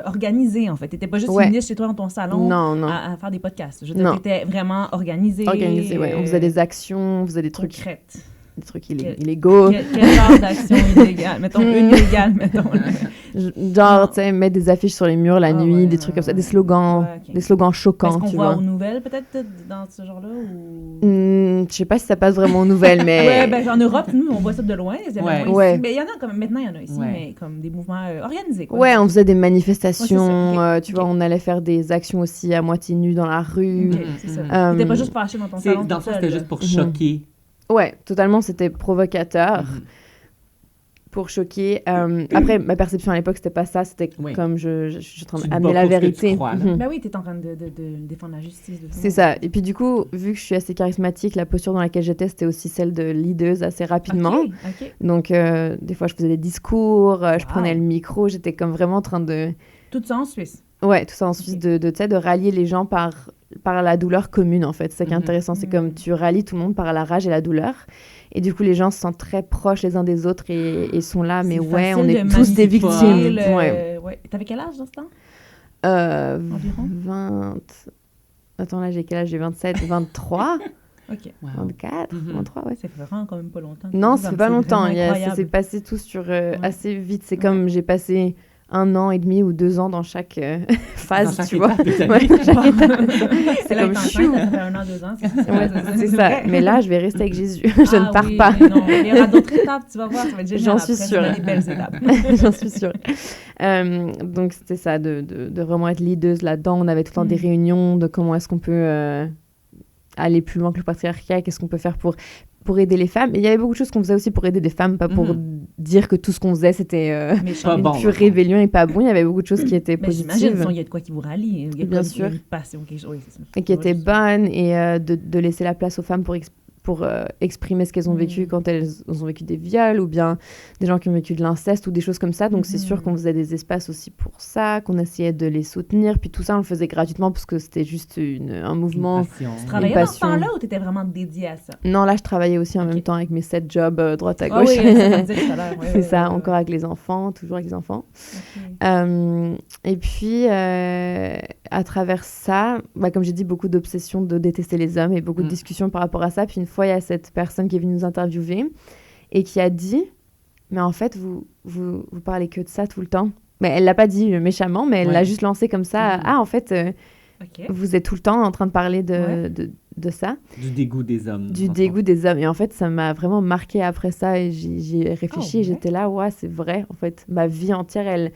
Speaker 3: organisé, en fait. T'étais pas juste féministe chez toi dans ton salon à faire des podcasts. T'étais vraiment organisée.
Speaker 1: Organisée, oui. On faisait des actions, on faisait des trucs...
Speaker 3: Concrètes.
Speaker 1: des trucs illégaux.
Speaker 3: Quel genre d'action illégale? Mettons, une légale, mettons.
Speaker 1: Genre, tu sais, mettre des affiches sur les murs la nuit, des trucs comme ça, des slogans choquants,
Speaker 3: est-ce qu'on
Speaker 1: tu
Speaker 3: voit
Speaker 1: vois.
Speaker 3: aux nouvelles, peut-être, dans ce genre-là? Ou...
Speaker 1: Je sais pas si ça passe vraiment aux nouvelles, mais...
Speaker 3: Ouais, ben en Europe, nous, on voit ça de loin.
Speaker 1: Ouais.
Speaker 3: Mais il y en a comme... Maintenant, il y en a ici, mais comme des mouvements organisés, quoi.
Speaker 1: Ouais, on faisait des manifestations, tu
Speaker 3: Ok.
Speaker 1: vois, on allait faire des actions aussi à moitié nues dans la rue.
Speaker 3: Ok, c'est ça. T'étais pas juste fâché dans ton salon.
Speaker 2: Dans le sens, c'était juste pour choquer.
Speaker 1: Ouais, totalement, c'était provocateur. Pour choquer. Après, ma perception à l'époque, c'était pas ça. C'était comme je suis en train d'amener la vérité.
Speaker 3: Ben oui, t'es en train de défendre la justice.
Speaker 1: C'est ça. Et puis du coup, vu que je suis assez charismatique, la posture dans laquelle j'étais, c'était aussi celle de leaduse assez rapidement.
Speaker 3: Ok.
Speaker 1: Donc, des fois, je faisais des discours, je prenais le micro, j'étais comme vraiment en train de...
Speaker 3: Tout ça en Suisse?
Speaker 1: Ouais, tout ça en Suisse, de rallier les gens par la douleur commune, en fait. C'est ça qui est intéressant. C'est comme tu rallies tout le monde par la rage et la douleur. Et du coup, les gens se sentent très proches les uns des autres et sont là. Mais ouais, on est tous des victimes.
Speaker 3: Ouais. T'avais quel âge dans ce temps?
Speaker 1: Environ 20... Attends, là, j'ai quel âge? J'ai 27, 23
Speaker 3: OK.
Speaker 1: 24, 23, ouais.
Speaker 3: Ça fait vraiment quand même pas longtemps.
Speaker 1: Non, ça fait pas longtemps. Ça s'est passé tout sur assez vite. C'est comme j'ai passé 1 an et demi ou 2 ans dans chaque phase, tu vois.
Speaker 3: C'est comme chou. Ça fait 1 an, 2 ans.
Speaker 1: C'est ça. Mais là, je vais rester avec Jésus. Je ne pars pas.
Speaker 3: Non, il y aura d'autres étapes, tu vas voir. Ça va être génial.
Speaker 1: J'en suis sûre.
Speaker 3: Des belles étapes.
Speaker 1: J'en suis sûre. Donc, c'était ça, de vraiment être leaduse là-dedans. On avait tout le temps des réunions de comment est-ce qu'on peut aller plus loin que le patriarcat, qu'est-ce qu'on peut faire pour aider les femmes. Et il y avait beaucoup de choses qu'on faisait aussi pour aider des femmes, pas pour dire que tout ce qu'on faisait, c'était une pure rébellion et pas bon. Il y avait beaucoup de choses qui étaient positives.
Speaker 3: J'imagine, il y a de quoi qui vous rallie.
Speaker 1: Bien sûr.
Speaker 3: Oui,
Speaker 1: et qui étaient bonnes, et de laisser la place aux femmes pour exprimer ce qu'elles ont vécu quand elles ont vécu des viols ou bien des gens qui ont vécu de l'inceste ou des choses comme ça. Donc, c'est sûr qu'on faisait des espaces aussi pour ça, qu'on essayait de les soutenir. Puis tout ça, on le faisait gratuitement parce que c'était juste un mouvement.
Speaker 3: Tu travaillais dans ce temps-là ou tu étais vraiment dédiée à ça?
Speaker 1: Non, là, je travaillais aussi en même temps avec mes 7 jobs droite à
Speaker 3: Ah
Speaker 1: gauche.
Speaker 3: oui, ça dit tout à l'heure.
Speaker 1: C'est ça, encore avec les enfants, toujours avec les enfants. Et puis, à travers ça, comme j'ai dit, beaucoup d'obsessions de détester les hommes et beaucoup de discussions par rapport à ça. Puis une fois, il y a cette personne qui est venue nous interviewer et qui a dit « Mais en fait, vous parlez que de ça tout le temps. » Mais elle l'a pas dit méchamment, mais elle l'a juste lancé comme ça. « Ah, en fait, vous êtes tout le temps en train de parler de ça. »
Speaker 2: Du dégoût des hommes.
Speaker 1: Du dégoût des hommes. Et en fait, ça m'a vraiment marqué après ça. Et j'y ai réfléchi et j'étais là, ouais, c'est vrai. En fait, ma vie entière,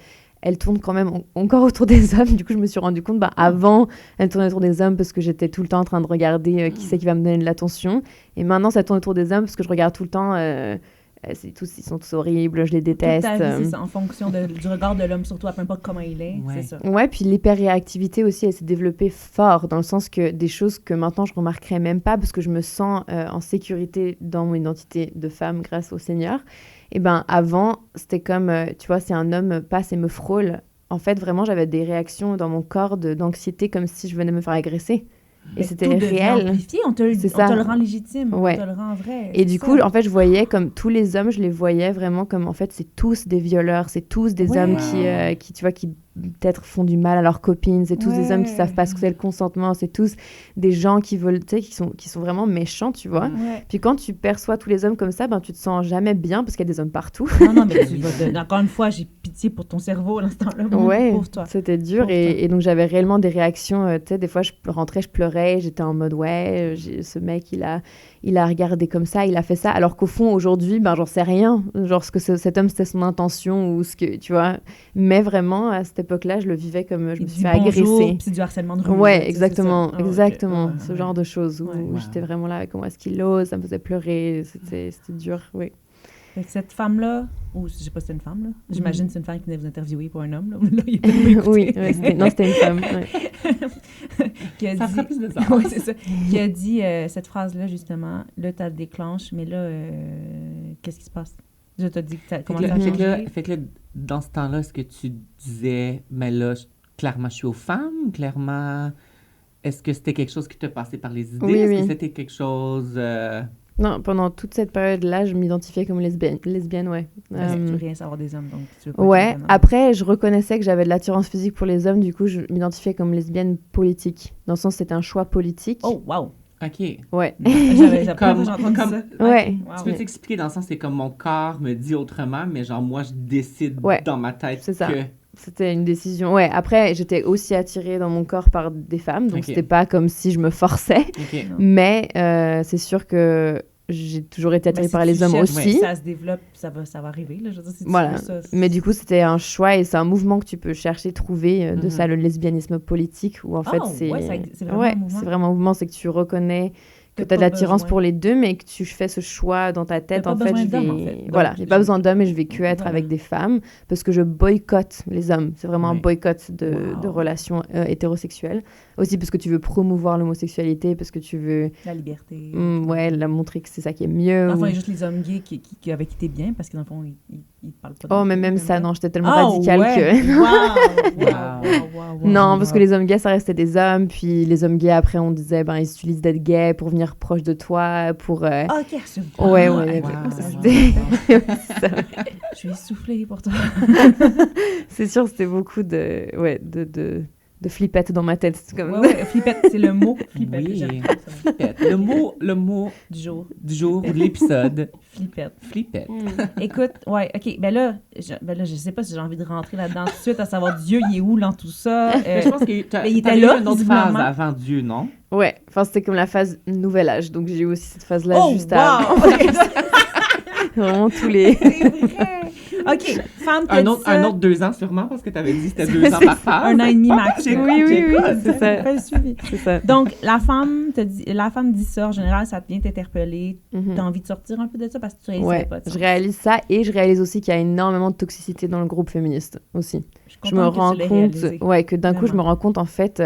Speaker 1: elle tourne quand même encore autour des hommes. Du coup, je me suis rendu compte, avant, elle tournait autour des hommes parce que j'étais tout le temps en train de regarder qui c'est qui va me donner de l'attention. Et maintenant, ça tourne autour des hommes parce que je regarde tout le temps... ils sont tous horribles, je les déteste.
Speaker 3: Toute ta vie, c'est ça, en fonction du regard de l'homme sur toi, peu importe comment il est, c'est ça.
Speaker 1: Ouais, puis l'hyper-réactivité aussi, elle s'est développée fort, dans le sens que des choses que maintenant je remarquerais même pas, parce que je me sens en sécurité dans mon identité de femme grâce au Seigneur. Et avant, c'était comme, tu vois, si un homme passe et me frôle, en fait, vraiment, j'avais des réactions dans mon corps d'anxiété, comme si je venais me faire agresser. Et c'était réel.
Speaker 3: On te le rend légitime, on te le rend vrai.
Speaker 1: Et du coup, en fait, je voyais comme tous les hommes, je les voyais vraiment comme, en fait, c'est tous des violeurs, c'est tous des hommes qui, tu vois, qui peut-être font du mal à leurs copines, c'est tous des hommes qui savent pas ce que c'est le consentement, c'est tous des gens qui veulent, tu sais, qui sont vraiment méchants, tu vois. Puis quand tu perçois tous les hommes comme ça, tu te sens jamais bien parce qu'il y a des hommes partout.
Speaker 3: Non, mais encore une fois, j'ai pitié pour ton cerveau à l'instant-là.
Speaker 1: Ouais, c'était dur. Et donc, j'avais réellement des réactions, tu sais, des fois, je rentrais, je pleurais, j'étais en mode, ce mec, il a regardé comme ça, il a fait ça, alors qu'au fond, aujourd'hui, j'en sais rien. Genre, ce que cet homme, c'était son intention ou ce que, tu vois. Mais vraiment, à cette époque-là, je le vivais comme je me suis fait agresser.
Speaker 3: C'est du harcèlement de rue.
Speaker 1: Ouais, exactement. Ce genre de choses où j'étais vraiment là, comment est-ce qu'il ose, ça me faisait pleurer, c'était dur, oui.
Speaker 3: Cette femme-là, ou je sais pas si c'est une femme, là. J'imagine que c'est une femme qui venait vous interviewer pour un homme, là.
Speaker 1: Oui, c'était une femme.
Speaker 2: Ça ferait plus de sens.
Speaker 3: Oui, c'est ça. Qui a dit cette phrase-là, justement, là, t'as déclenche, mais là, qu'est-ce qui se passe? Je t'ai dit que t'as commencé à changer.
Speaker 2: Fait que là, dans ce temps-là, est-ce que tu disais, mais là, clairement, je suis aux femmes, clairement... Est-ce que c'était quelque chose qui te passait par les idées? Est-ce que c'était quelque chose...
Speaker 1: Non, pendant toute cette période-là, je m'identifiais comme lesbienne, ouais.
Speaker 3: Parce que tu veux rien savoir des hommes, donc tu veux pas
Speaker 1: après, je reconnaissais que j'avais de l'attirance physique pour les hommes, du coup, je m'identifiais comme lesbienne politique. Dans le sens, c'était un choix politique.
Speaker 3: Oh, wow!
Speaker 2: OK.
Speaker 1: Ouais.
Speaker 3: J'avais
Speaker 2: Comme-
Speaker 3: entendu
Speaker 2: comme-
Speaker 3: ça.
Speaker 1: Ouais.
Speaker 3: Wow.
Speaker 2: Tu peux t'expliquer dans le sens, c'est comme mon corps me dit autrement, mais genre, moi, je décide
Speaker 1: Ouais,
Speaker 2: dans ma tête
Speaker 1: c'est ça.
Speaker 2: que...
Speaker 1: C'était une décision. Ouais, après, j'étais aussi attirée dans mon corps par des femmes, donc
Speaker 2: Ok.
Speaker 1: c'était pas comme si je me forçais.
Speaker 2: OK.
Speaker 1: Mais c'est sûr que j'ai toujours été attirée
Speaker 3: Mais si
Speaker 1: par
Speaker 3: tu
Speaker 1: les hommes
Speaker 3: cherches,
Speaker 1: aussi.
Speaker 3: Ça se développe, ça va arriver. Là. Je veux dire, si tu
Speaker 1: Voilà.
Speaker 3: veux ça,
Speaker 1: Mais du coup, c'était un choix et c'est un mouvement que tu peux chercher, trouver de
Speaker 2: Mhm.
Speaker 1: ça, le lesbianisme politique, où en fait,
Speaker 3: Oh,
Speaker 1: c'est...
Speaker 3: ouais, c'est vraiment
Speaker 1: Ouais,
Speaker 3: un mouvement.
Speaker 1: c'est vraiment un mouvement, c'est que tu reconnais que
Speaker 3: T'as
Speaker 1: tu as de
Speaker 3: pas
Speaker 1: l'attirance
Speaker 3: besoin.
Speaker 1: pour les deux, mais que tu fais ce choix dans ta tête.
Speaker 3: pas
Speaker 1: En fait,
Speaker 3: besoin
Speaker 1: je vais...
Speaker 3: d'hommes, en fait. Donc,
Speaker 1: Voilà, j'ai pas besoin d'hommes et je vais que être
Speaker 3: Voilà.
Speaker 1: avec des femmes parce que je boycotte les hommes. C'est vraiment un
Speaker 2: Ouais.
Speaker 1: boycott de
Speaker 3: Wow.
Speaker 1: relations hétérosexuelles. Aussi parce que tu veux promouvoir l'homosexualité, parce que tu veux
Speaker 3: La liberté.
Speaker 1: ouais, la montrer que c'est ça qui est mieux.
Speaker 3: Dans le fond,
Speaker 1: ou-
Speaker 3: il y a juste les hommes gays avec qui t'es bien, parce que dans le fond, ils te parlent pas.
Speaker 1: Oh, mais même ça, non, j'étais tellement radicale que...
Speaker 3: Wow.
Speaker 1: Non, parce que les hommes gays, ça restait des hommes. Puis les hommes gays, après, on disait, ben, ils utilisent d'être gays pour venir proche de toi, pour...
Speaker 3: OK, c'est
Speaker 1: Ouais,
Speaker 3: bon.
Speaker 1: ouais,
Speaker 3: Wow.
Speaker 1: c'était- ça.
Speaker 3: Je suis essoufflée pour toi.
Speaker 1: C'est sûr, c'était beaucoup de flippettes dans ma tête. C'est comme...
Speaker 3: Ouais, flippette, c'est le mot. Flippette,
Speaker 2: Oui.
Speaker 3: j'aime ça.
Speaker 2: Flippette. Le mot
Speaker 3: Du jour.
Speaker 2: du jour ou de l'épisode.
Speaker 3: Flippette.
Speaker 2: Flippette.
Speaker 3: Écoute, ouais, OK, ben là, je sais pas si j'ai envie de rentrer là-dedans tout de suite, à savoir Dieu, il est où dans tout ça?
Speaker 2: Mais je pense que t'as
Speaker 3: mais il était
Speaker 2: t'avais eu
Speaker 3: là,
Speaker 2: une autre phase
Speaker 3: visiblement.
Speaker 2: avant Dieu, non?
Speaker 1: Ouais, enfin, c'était comme la phase nouvel âge. Donc, j'ai eu aussi cette phase-là
Speaker 3: Oh,
Speaker 1: juste avant.
Speaker 3: wow!
Speaker 1: Vraiment tous les...
Speaker 3: C'est vrai! OK, femme qui a dit ça,
Speaker 2: Un autre 2 ans sûrement, parce que tu avais dit que c'était 2 ans par phase.
Speaker 3: un an et demi max.
Speaker 2: J'écoute,
Speaker 1: Oui, oui, oui,
Speaker 2: j'écoute.
Speaker 1: c'est ça.
Speaker 3: Fais le suivi.
Speaker 1: C'est ça.
Speaker 3: Donc, la femme dit ça, en général, ça te vient t'interpeller.
Speaker 1: Mhm.
Speaker 3: T'as envie de sortir un peu de ça parce que tu réalises
Speaker 1: Ouais,
Speaker 3: pas de
Speaker 1: je
Speaker 3: sens.
Speaker 1: réalise ça et je réalise aussi qu'il y a énormément de toxicité dans le groupe féministe aussi.
Speaker 3: suis
Speaker 1: Je me
Speaker 3: contente que
Speaker 1: rends
Speaker 3: tu l'aies
Speaker 1: compte,
Speaker 3: réalisé.
Speaker 1: ouais, que d'un coup, je me
Speaker 3: Vraiment.
Speaker 1: rends compte, en fait,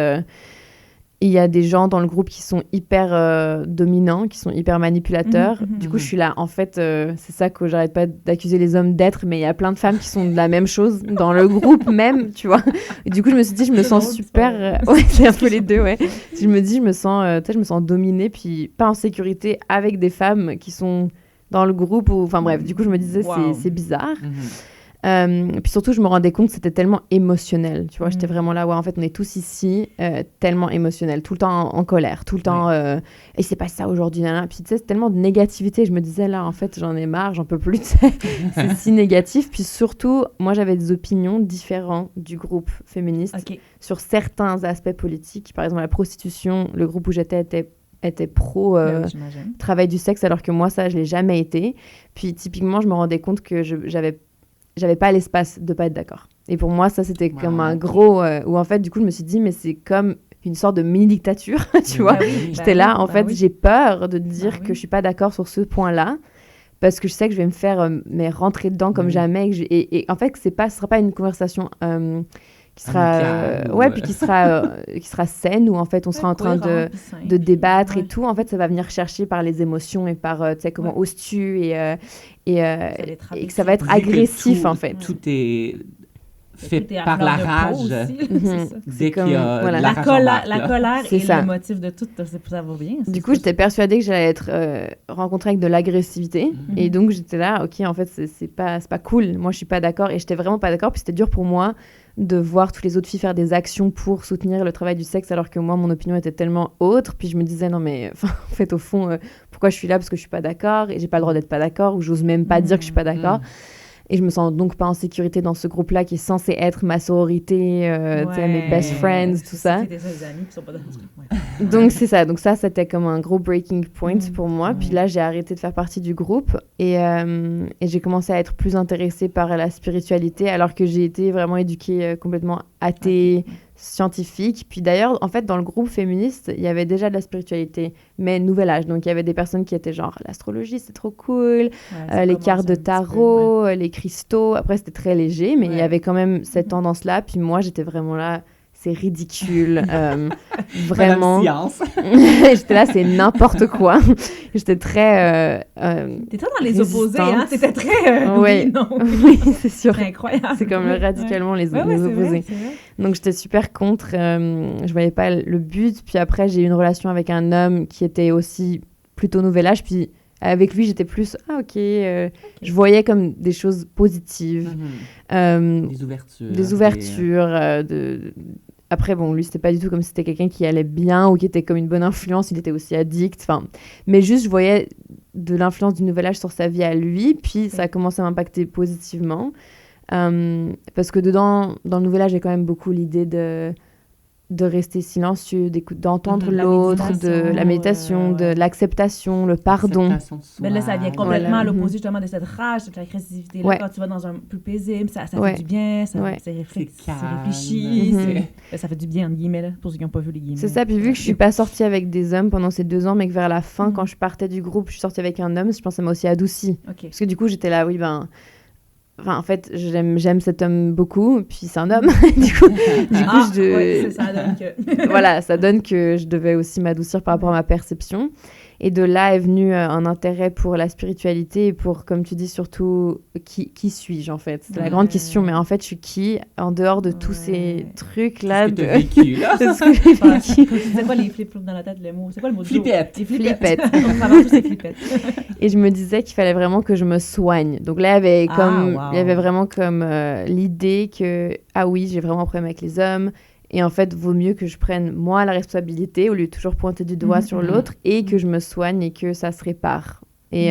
Speaker 1: il y a des gens dans le groupe qui sont hyper dominants, qui sont hyper manipulateurs.
Speaker 3: Mhm, mhm,
Speaker 1: Du coup,
Speaker 2: mhm.
Speaker 1: je suis là, en fait, c'est ça que j'arrête pas d'accuser les hommes d'être, mais il y a plein de femmes qui sont de la même chose dans le groupe même, tu vois. Et du coup, je me suis dit, je me sens
Speaker 3: drôle,
Speaker 1: super... ouais, c'est un peu les deux, ouais. Je me dis, je me sens dominée, puis pas en sécurité avec des femmes qui sont dans le groupe. Enfin bref, du coup, je me disais,
Speaker 3: Wow.
Speaker 1: c'est bizarre.
Speaker 2: Mhm.
Speaker 1: Puis surtout, je me rendais compte que c'était tellement émotionnel. Tu vois,
Speaker 3: Mm.
Speaker 1: j'étais vraiment là, ouais, en fait, on est tous ici tellement émotionnel, tout le temps en colère, tout le temps, et c'est pas ça aujourd'hui, nanana. Puis tu sais, c'est tellement de négativité. Je me disais, là, en fait, j'en ai marre, j'en peux plus, tu sais. C'est si négatif. Puis surtout, moi, j'avais des opinions différentes du groupe féministe
Speaker 3: OK.
Speaker 1: sur certains aspects politiques. Par exemple, la prostitution, le groupe où j'étais était pro
Speaker 3: Ben oui, j'imagine.
Speaker 1: travail du sexe, alors que moi, ça, je l'ai jamais été. Puis typiquement, je me rendais compte que j'avais pas l'espace de pas être d'accord. Et pour moi, ça, c'était
Speaker 2: Wow.
Speaker 1: comme un gros... où en fait, du coup, je me suis dit, mais c'est comme une sorte de mini-dictature, tu vois.
Speaker 3: Ben oui,
Speaker 1: J'étais
Speaker 3: ben
Speaker 1: là,
Speaker 3: oui,
Speaker 1: en
Speaker 3: ben
Speaker 1: fait,
Speaker 3: oui.
Speaker 1: j'ai peur de dire
Speaker 3: Ben
Speaker 1: que
Speaker 3: oui.
Speaker 1: je suis pas d'accord sur ce point-là, parce que je sais que je vais me faire mais rentrer dedans comme
Speaker 2: Mhm.
Speaker 1: jamais. Et en fait, ce sera pas une conversation qui sera...
Speaker 2: Amicale ou,
Speaker 1: ouais, puis qui sera saine, où en fait, on sera en train
Speaker 3: Cohérent, puis simple,
Speaker 1: de débattre
Speaker 3: ouais.
Speaker 1: et tout. En fait, ça va venir chercher par les émotions et par, tu sais, comment
Speaker 3: Ouais.
Speaker 1: oses-tu et
Speaker 3: va être
Speaker 1: que ça va être
Speaker 2: Vu que
Speaker 1: agressif,
Speaker 2: tout-
Speaker 1: en fait.
Speaker 2: Tout est fait
Speaker 3: Tout est à
Speaker 2: par
Speaker 3: fleur
Speaker 2: la
Speaker 3: de peau
Speaker 2: rage.
Speaker 3: aussi,
Speaker 1: Mhm.
Speaker 3: c'est ça.
Speaker 2: Dès
Speaker 1: comme-
Speaker 2: qu'il y a
Speaker 1: voilà.
Speaker 2: de
Speaker 3: La
Speaker 2: rage
Speaker 3: colère,
Speaker 2: embarque,
Speaker 3: la
Speaker 2: là.
Speaker 3: colère
Speaker 1: C'est
Speaker 3: est
Speaker 1: ça.
Speaker 3: le motif de tout. Ça va bien.
Speaker 1: Du coup, j'étais persuadée que j'allais être rencontrée avec de l'agressivité.
Speaker 2: Mhm.
Speaker 1: Et donc, j'étais là, OK, en fait, c'est pas cool. Moi, je suis pas d'accord. Et j'étais vraiment pas d'accord. Puis c'était dur pour moi de voir toutes les autres filles faire des actions pour soutenir le travail du sexe, alors que moi, mon opinion était tellement autre. Puis je me disais, non, mais en fait, au fond, pourquoi je suis là? Parce que je suis pas d'accord. Et j'ai pas le droit d'être pas d'accord. Ou j'ose même pas dire que je suis pas d'accord. Et je me sens donc pas en sécurité dans ce groupe-là qui est censé être ma sororité, tu sais, mes best friends, tout ça.
Speaker 3: C'était ça, les amis qui sont pas dans ce groupe. Ouais.
Speaker 1: Donc c'est ça, donc ça c'était comme un gros breaking point
Speaker 3: Mm.
Speaker 1: pour moi. Puis
Speaker 2: Mm.
Speaker 1: là j'ai arrêté de faire partie du groupe et j'ai commencé à être plus intéressée par la spiritualité alors que j'ai été vraiment éduquée complètement athée, scientifique. Puis d'ailleurs en fait dans le groupe féministe il y avait déjà de la spiritualité mais nouvel âge. Donc il y avait des personnes qui étaient genre l'astrologie c'est trop cool, les cartes de tarot, les cristaux. Après c'était très léger mais il y
Speaker 3: Ouais.
Speaker 1: avait quand même cette
Speaker 3: Mhm.
Speaker 1: tendance-là. Puis moi j'étais vraiment là. C'est ridicule, vraiment.
Speaker 2: Madame Science.
Speaker 1: J'étais là, c'est n'importe quoi. J'étais très.
Speaker 3: T'étais dans les opposés, hein?
Speaker 1: résistance.
Speaker 3: T'étais très...
Speaker 1: Ouais.
Speaker 3: oui, non.
Speaker 1: Oui, c'est sûr.
Speaker 3: C'est incroyable.
Speaker 1: C'est comme
Speaker 3: Ouais,
Speaker 1: radicalement les
Speaker 3: ouais. Ouais,
Speaker 1: les
Speaker 3: c'est
Speaker 1: opposés.
Speaker 3: vrai, c'est vrai.
Speaker 1: Donc j'étais super contre. Je voyais pas le but. Puis après, j'ai eu une relation avec un homme qui était aussi plutôt nouvel âge. Puis avec lui, j'étais plus ok. Je voyais comme des choses positives.
Speaker 2: Mhm.
Speaker 1: Des
Speaker 2: Des ouvertures.
Speaker 1: ouvertures, après, bon, lui, c'était pas du tout comme si c'était quelqu'un qui allait bien ou qui était comme une bonne influence. Il était aussi addict. Enfin, mais juste, je voyais de l'influence du nouvel âge sur sa vie à lui. Puis, ça a commencé à m'impacter positivement. Parce que dans le nouvel âge, il y a quand même beaucoup l'idée de rester silencieux, d'entendre l'autre, de la méditation, de l'acceptation, le pardon.
Speaker 3: Mais là, ça vient complètement à l'opposé justement de cette rage, de cette agressivité-là. Quand tu vas dans un plus paisible, ça fait du bien, c'est réfléchi, ça fait du bien, entre guillemets, là, pour ceux qui n'ont pas vu les guillemets.
Speaker 1: C'est ça, puis vu que je ne suis pas sortie avec des hommes pendant ces 2 ans, mais que vers la fin, quand je partais du groupe, je suis sortie avec un homme, je pense que ça m'a aussi adoucie. Parce que du coup, j'étais là, oui, en fait, j'aime cet homme beaucoup, puis c'est un homme. du coup,
Speaker 3: ça donne que...
Speaker 1: voilà, ça donne que je devais aussi m'adoucir par rapport à ma perception. Et de là est venu un intérêt pour la spiritualité et pour, comme tu dis, surtout, qui suis-je, en fait? C'est la grande question, mais en fait, je suis qui, en dehors de tous ces trucs-là?
Speaker 2: C'est ce que t'as vécu, là.
Speaker 1: C'est ce que j'ai vécu.
Speaker 3: C'est quoi les flip-flops dans la tête, le mot? C'est quoi le mot?
Speaker 2: Flippette.
Speaker 3: Les flippettes.
Speaker 1: Flippette.
Speaker 3: On tous ces flippettes.
Speaker 1: Et je me disais qu'il fallait vraiment que je me soigne. Donc là, il y avait vraiment comme l'idée que, ah oui, j'ai vraiment un problème avec les hommes. Et en fait, vaut mieux que je prenne, moi, la responsabilité, au lieu de toujours pointer du doigt sur l'autre, et que je me soigne et que ça se répare. Et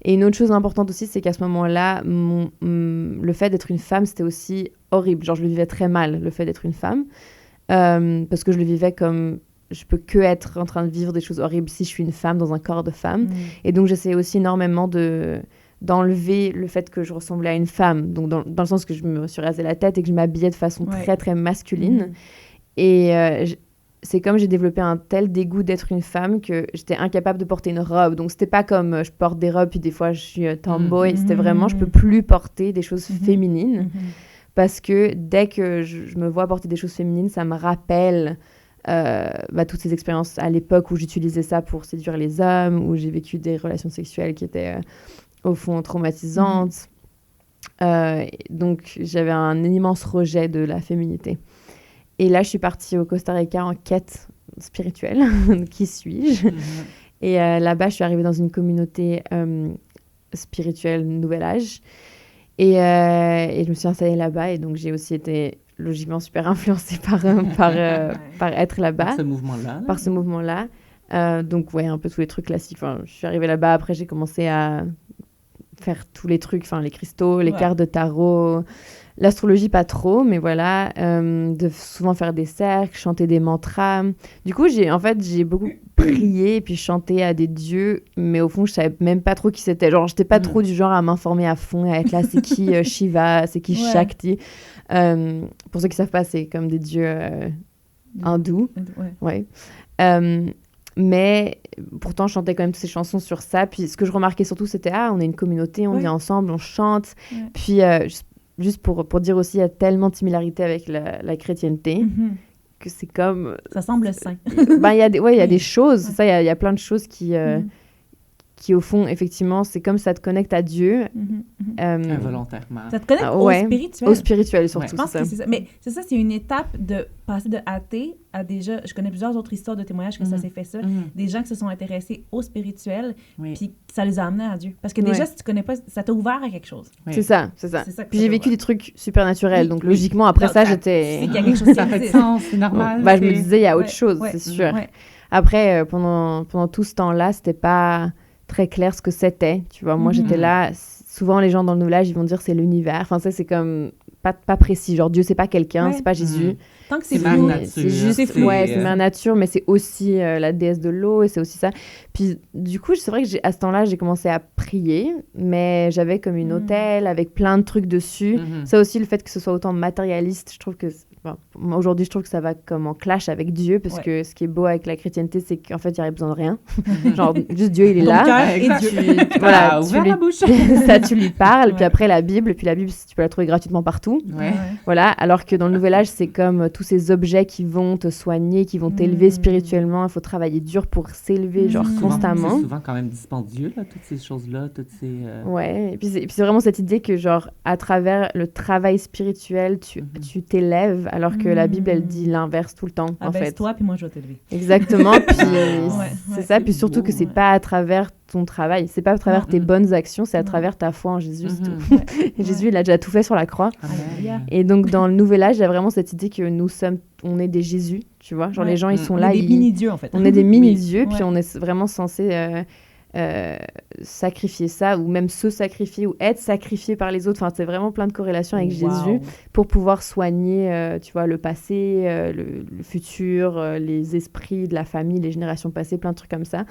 Speaker 1: une autre chose importante aussi, c'est qu'à ce moment-là, le fait d'être une femme, c'était aussi horrible. Genre, je le vivais très mal, le fait d'être une femme. Parce que je le vivais comme... Je peux que être en train de vivre des choses horribles si je suis une femme dans un corps de femme. Et donc, j'essayais aussi énormément d'enlever le fait que je ressemblais à une femme, donc dans le sens que je me suis rasé la tête et que je m'habillais de façon très, très masculine. Et c'est comme j'ai développé un tel dégoût d'être une femme que j'étais incapable de porter une robe. Donc, c'était pas comme je porte des robes puis des fois je suis tomboy. C'était vraiment, je peux plus porter des choses féminines parce que dès que je me vois porter des choses féminines, ça me rappelle toutes ces expériences à l'époque où j'utilisais ça pour séduire les hommes, où j'ai vécu des relations sexuelles qui étaient... au fond traumatisante. Donc, j'avais un immense rejet de la féminité. Et là, je suis partie au Costa Rica en quête spirituelle. Qui suis-je? Et là-bas, je suis arrivée dans une communauté spirituelle Nouvel Âge. Et je me suis installée là-bas. Et donc, j'ai aussi été logiquement super influencée par être là-bas.
Speaker 2: Par ce
Speaker 1: mouvement-là. Donc, un peu tous les trucs classiques. Enfin, je suis arrivée là-bas. Après, j'ai commencé à faire tous les trucs, les cristaux, les cartes de tarot, l'astrologie pas trop, mais voilà, de souvent faire des cercles, chanter des mantras. Du coup, j'ai beaucoup prié et puis chanté à des dieux, mais au fond, je savais même pas trop qui c'était. Genre, j'étais pas trop du genre à m'informer à fond et à être là, c'est qui Shiva, c'est qui Shakti. Pour ceux qui savent pas, c'est comme des dieux hindous. Mais pourtant, je chantais quand même toutes ces chansons sur ça. Puis ce que je remarquais surtout, c'était on est une communauté, on vient ensemble, on chante. Puis juste pour dire aussi, il y a tellement de similarités avec la chrétienté que c'est comme...
Speaker 3: Ça semble sain.
Speaker 1: Il y a des choses. Ça, il y a plein de choses qui au fond, effectivement, c'est comme ça te connecte à Dieu.
Speaker 2: Involontairement.
Speaker 3: Ça te connecte au spirituel.
Speaker 1: Au spirituel, surtout.
Speaker 3: Je pense que c'est ça. Mais c'est une étape de passer de athée à déjà... Je connais plusieurs autres histoires de témoignages que ça s'est fait ça. Des gens qui se sont intéressés au spirituel, puis ça les a amenés à Dieu. Parce que déjà, si tu connais pas, ça t'a ouvert à quelque chose.
Speaker 1: C'est ça. Puis j'ai vécu des trucs super naturels. Donc logiquement, après ça, j'étais...
Speaker 3: C'est qu'il y a quelque chose
Speaker 2: ça fait de sens, c'est normal.
Speaker 1: Je me disais, il y a autre chose, c'est sûr. Après, pendant tout ce temps-là, c'était pas... très clair ce que c'était, tu vois. Moi, j'étais là, souvent les gens dans le Nouvel Âge, ils vont dire c'est l'univers. Enfin, ça, c'est comme pas précis. Genre, Dieu, c'est pas quelqu'un, c'est pas Jésus.
Speaker 3: Tant que c'est
Speaker 2: mère nature.
Speaker 1: C'est juste, c'est mère nature, mais c'est aussi la déesse de l'eau et c'est aussi ça. Puis, du coup, c'est vrai que à ce temps-là, j'ai commencé à prier, mais j'avais comme une autel avec plein de trucs dessus. Ça aussi, le fait que ce soit autant matérialiste, je trouve que... aujourd'hui, je trouve que ça va comme en clash avec Dieu, parce que ce qui est beau avec la chrétienté, c'est qu'en fait, il n'y a besoin de rien. Genre, juste Dieu, il est là.
Speaker 3: Et
Speaker 2: la bouche.
Speaker 1: Ça, tu lui parles, puis après, la Bible, tu peux la trouver gratuitement partout. Voilà, alors que dans le Nouvel Âge, c'est comme tous ces objets qui vont te soigner, qui vont t'élever spirituellement. Il faut travailler dur pour s'élever, genre, constamment.
Speaker 2: C'est souvent quand même dispendieux, là, toutes ces choses-là, toutes ces...
Speaker 1: Ouais, et puis c'est vraiment cette idée que, genre, à travers le travail spirituel, tu t'élèves alors que la Bible, elle dit l'inverse tout le temps, en fait.
Speaker 3: Abaisse-toi, puis moi, je vais t'élever.
Speaker 1: Exactement, puis c'est ça, puis surtout que c'est pas à travers ton travail, c'est pas à travers tes bonnes actions, c'est à travers ta foi en Jésus, c'est tout. Jésus, il a déjà tout fait sur la croix. Et donc, dans le Nouvel Âge, il y a vraiment cette idée que on est des Jésus, tu vois, genre les gens, ils sont là.
Speaker 3: On est des mini-dieux, en fait.
Speaker 1: On est des mini-dieux, puis on est vraiment censé... sacrifier ça ou même se sacrifier ou être sacrifié par les autres, enfin c'est vraiment plein de corrélations avec Jésus pour pouvoir soigner tu vois le passé, le futur, les esprits de la famille, les générations passées, plein de trucs comme ça.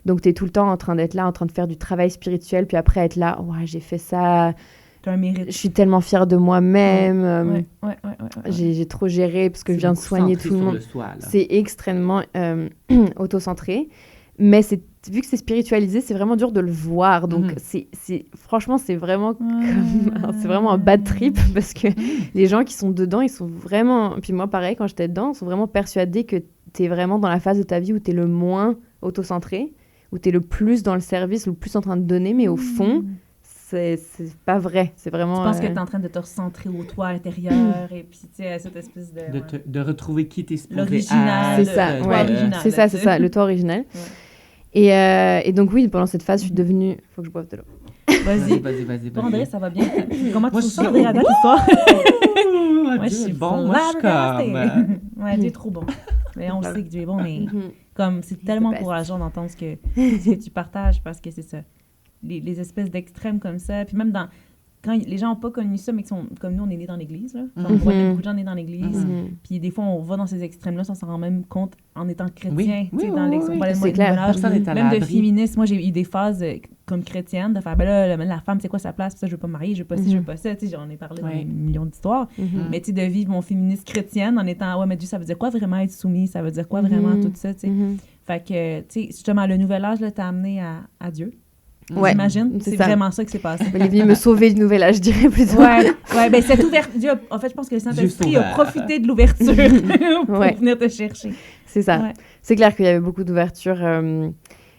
Speaker 1: Donc tu es tout le temps en train d'être là, en train de faire du travail spirituel, puis après être là, j'ai fait ça,
Speaker 3: t'as un mérite.
Speaker 1: Je suis tellement fière de moi-même, j'ai trop géré parce que je viens de soigner tout le monde. C'est extrêmement autocentré, mais vu que c'est spiritualisé, c'est vraiment dur de le voir. Donc, franchement, c'est vraiment c'est vraiment un bad trip parce que les gens qui sont dedans, ils sont vraiment... Puis moi, pareil, quand j'étais dedans, ils sont vraiment persuadés que t'es vraiment dans la phase de ta vie où t'es le moins autocentré, où t'es le plus dans le service, le plus en train de donner, mais au fond, c'est pas vrai. C'est vraiment...
Speaker 3: Tu penses que t'es en train de te recentrer au toi intérieur et puis, tu sais, cette espèce de...
Speaker 2: De retrouver qui t'es supposé
Speaker 3: l'original.
Speaker 1: C'est ça, c'est ça, le toi original. Et donc, oui, pendant cette phase, je suis devenue... Faut que je boive de l'eau.
Speaker 3: Vas-y. Toi, André, ça va bien? Comment tu te sens, André, à date, histoire?
Speaker 2: Moi, je suis bon. Moi, je suis comme...
Speaker 3: Ouais, Dieu est trop bon. Mais on sait que Dieu est bon, mais comme c'est tellement encourageant d'entendre ce que tu partages parce que c'est ça. Les espèces d'extrêmes comme ça. Puis même quand les gens n'ont pas connu ça, mais qui sont comme nous, on est nés dans l'Église. Là. On voit beaucoup de gens nés dans l'Église. Puis des fois, on va dans ces extrêmes-là sans s'en rendre même compte en étant chrétien.
Speaker 1: C'est clair.
Speaker 3: Même de féministe, moi, j'ai eu des phases comme chrétienne de faire, la femme, c'est quoi sa place? Puis ça, je veux pas me marier, je veux pas ci, je veux pas ça. J'en ai parlé dans des millions d'histoires. Mais tu sais, de vivre mon féministe chrétienne en étant, mais Dieu, ça veut dire quoi vraiment être soumis? Ça veut dire quoi vraiment tout ça? Fait que, tu sais, justement, le nouvel âge t'a amené à Dieu. J'imagine. C'est vraiment ça qui s'est passé.
Speaker 1: Il est venu me sauver du nouvel âge, je dirais plutôt.
Speaker 3: Ben cette ouverture, en fait, je pense que le Saint-Esprit a profité de l'ouverture pour venir te chercher.
Speaker 1: C'est ça. Ouais. C'est clair qu'il y avait beaucoup d'ouverture,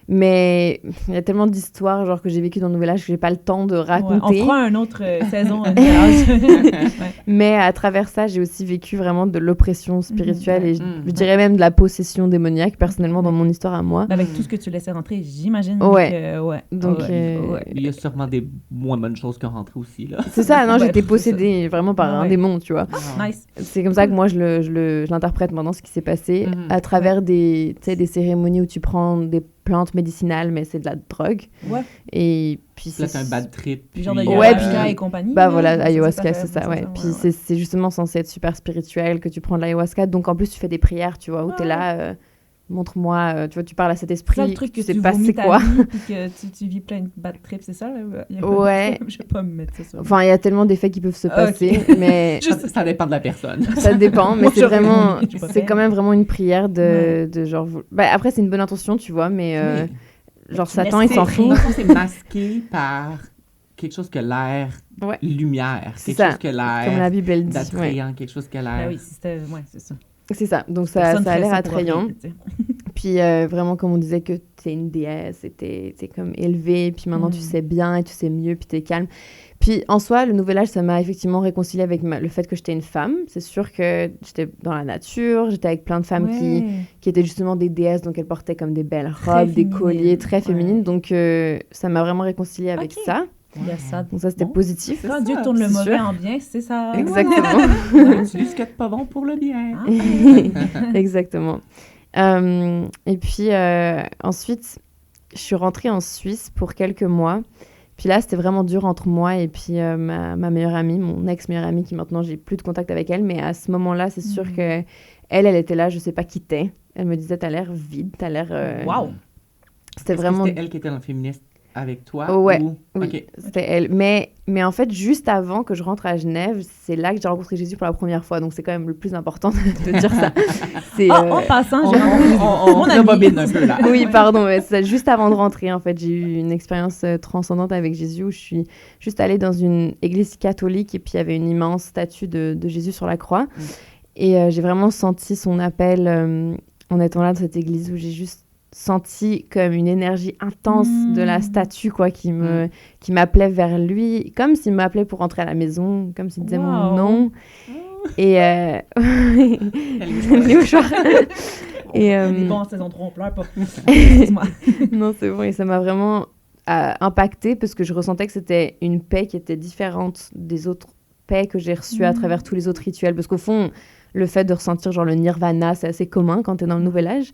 Speaker 1: mais il y a tellement d'histoires genre que j'ai vécues dans le nouvel âge que j'ai pas le temps de raconter.
Speaker 3: On fera une autre saison.
Speaker 1: Mais à travers ça, j'ai aussi vécu vraiment de l'oppression spirituelle et je dirais même de la possession démoniaque, personnellement, dans mon histoire à moi.
Speaker 3: Avec tout ce que tu laissais rentrer, j'imagine que...
Speaker 1: Donc,
Speaker 2: il y a sûrement des moins bonnes choses qui ont rentré aussi, là.
Speaker 1: C'est ça, non, j'étais possédée vraiment par un démon, tu vois.
Speaker 3: Nice.
Speaker 1: C'est comme ça que moi, je l'interprète maintenant, ce qui s'est passé, à travers des cérémonies où tu prends des plantes médicinales, mais c'est de la drogue. Et puis
Speaker 2: là, c'est un bad trip.
Speaker 3: Puis genre de ayahuasca et compagnie.
Speaker 1: Bah voilà, ayahuasca, c'est ça, ouais. Puis c'est justement censé être super spirituel que tu prends de l'ayahuasca. Donc en plus, tu fais des prières, tu vois, où t'es là, montre-moi, tu vois, tu parles à cet esprit.
Speaker 3: C'est le truc que
Speaker 1: tu sais
Speaker 3: tu
Speaker 1: pas c'est quoi.
Speaker 3: Puis que tu vis plein de bad trips, c'est ça?
Speaker 1: Ouais.
Speaker 3: Je vais pas me mettre ça sur.
Speaker 1: Enfin, il y a tellement d'effets qui peuvent se passer, mais...
Speaker 2: Ça dépend de la personne.
Speaker 1: Ça dépend, mais c'est vraiment... C'est quand même vraiment une prière de genre... Bah, après, c'est une bonne intention, tu vois, mais... Genre, Satan, il s'en fout.
Speaker 2: C'est masqué par quelque chose que l'air lumière. Quelque chose que l'air...
Speaker 1: Comme la Bible, elle dit.
Speaker 2: D'attrayant, quelque chose que l'air...
Speaker 3: oui, c'est ça.
Speaker 1: C'est ça. Donc, ça a l'air attrayant. Puis, vraiment, comme on disait que t'es une déesse, t'es comme élevée, puis maintenant, tu sais bien et tu sais mieux, puis t'es calme. Puis, en soi, le nouvel âge, ça m'a effectivement réconciliée avec le fait que j'étais une femme. C'est sûr que j'étais dans la nature, j'étais avec plein de femmes qui étaient justement des déesses, donc elles portaient comme des belles robes, des colliers très féminines. Donc, ça m'a vraiment réconciliée avec ça.
Speaker 3: Il y a ça.
Speaker 1: Donc ça, c'était positif.
Speaker 3: Quand Dieu tourne le mauvais en bien, c'est ça.
Speaker 1: Exactement.
Speaker 2: Utilise ce qui n'est pas bon pour le bien.
Speaker 1: Exactement. Et puis, ensuite, je suis rentrée en Suisse pour quelques mois. Puis là, c'était vraiment dur entre moi et puis ma meilleure amie, mon ex-meilleure amie, qui maintenant, j'ai plus de contact avec elle. Mais à ce moment-là, c'est sûr que elle était là, je sais pas qui t'es. Elle me disait, t'as l'air vide, t'as l'air...
Speaker 3: Wow!
Speaker 1: C'était vraiment...
Speaker 2: C'était elle qui était dans le féministe avec toi?
Speaker 1: Oui,
Speaker 2: okay.
Speaker 1: C'était elle. Mais en fait, juste avant que je rentre à Genève, c'est là que j'ai rencontré Jésus pour la première fois. Donc, c'est quand même le plus important de dire ça.
Speaker 3: En passant, j'ai rencontré
Speaker 2: mon ami. Un peu là.
Speaker 1: Oui, pardon. Mais c'est juste avant de rentrer, en fait, j'ai eu une expérience transcendante avec Jésus où je suis juste allée dans une église catholique et puis il y avait une immense statue de Jésus sur la croix. Et j'ai vraiment senti son appel en étant là dans cette église où j'ai juste senti comme une énergie intense de la statue, quoi, qui m'appelait vers lui, comme s'il m'appelait pour rentrer à la maison, comme s'il disait mon nom. Et les mouchoirs. Et
Speaker 3: bon, en saison 3, on pleure pas. Excuse-moi.
Speaker 1: Non, c'est bon. Et ça m'a vraiment impactée parce que je ressentais que c'était une paix qui était différente des autres paix que j'ai reçues à travers tous les autres rituels. Parce qu'au fond, le fait de ressentir genre le nirvana, c'est assez commun quand t'es dans le nouvel âge.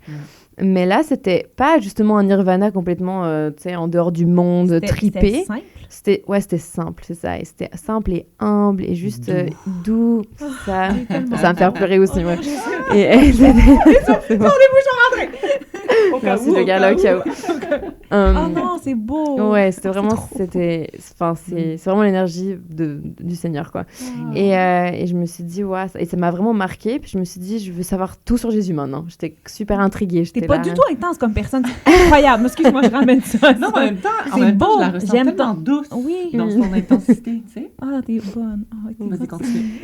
Speaker 1: Mais là, c'était pas justement un nirvana complètement, tu sais, en dehors du monde, tripé. C'était simple, c'est ça. Et c'était simple et humble et juste doux. Ça va me faire pleurer aussi, moi. Et c'est bon. Merci, le gars là au cas où.
Speaker 3: Oh non, c'est beau!
Speaker 1: Ouais, c'était vraiment, c'est vraiment l'énergie du Seigneur, quoi. Et je me suis dit, ouais, et ça m'a vraiment marqué. Puis je me suis dit, je veux savoir tout sur Jésus maintenant. J'étais super intriguée.
Speaker 3: T'es pas du tout intense comme personne. C'est incroyable. Excuse-moi, je ramène ça.
Speaker 2: Non, en même temps, je la ressens tellement douce dans son intensité, tu sais.
Speaker 3: Ah, t'es bonne.
Speaker 2: Vas-y, continue.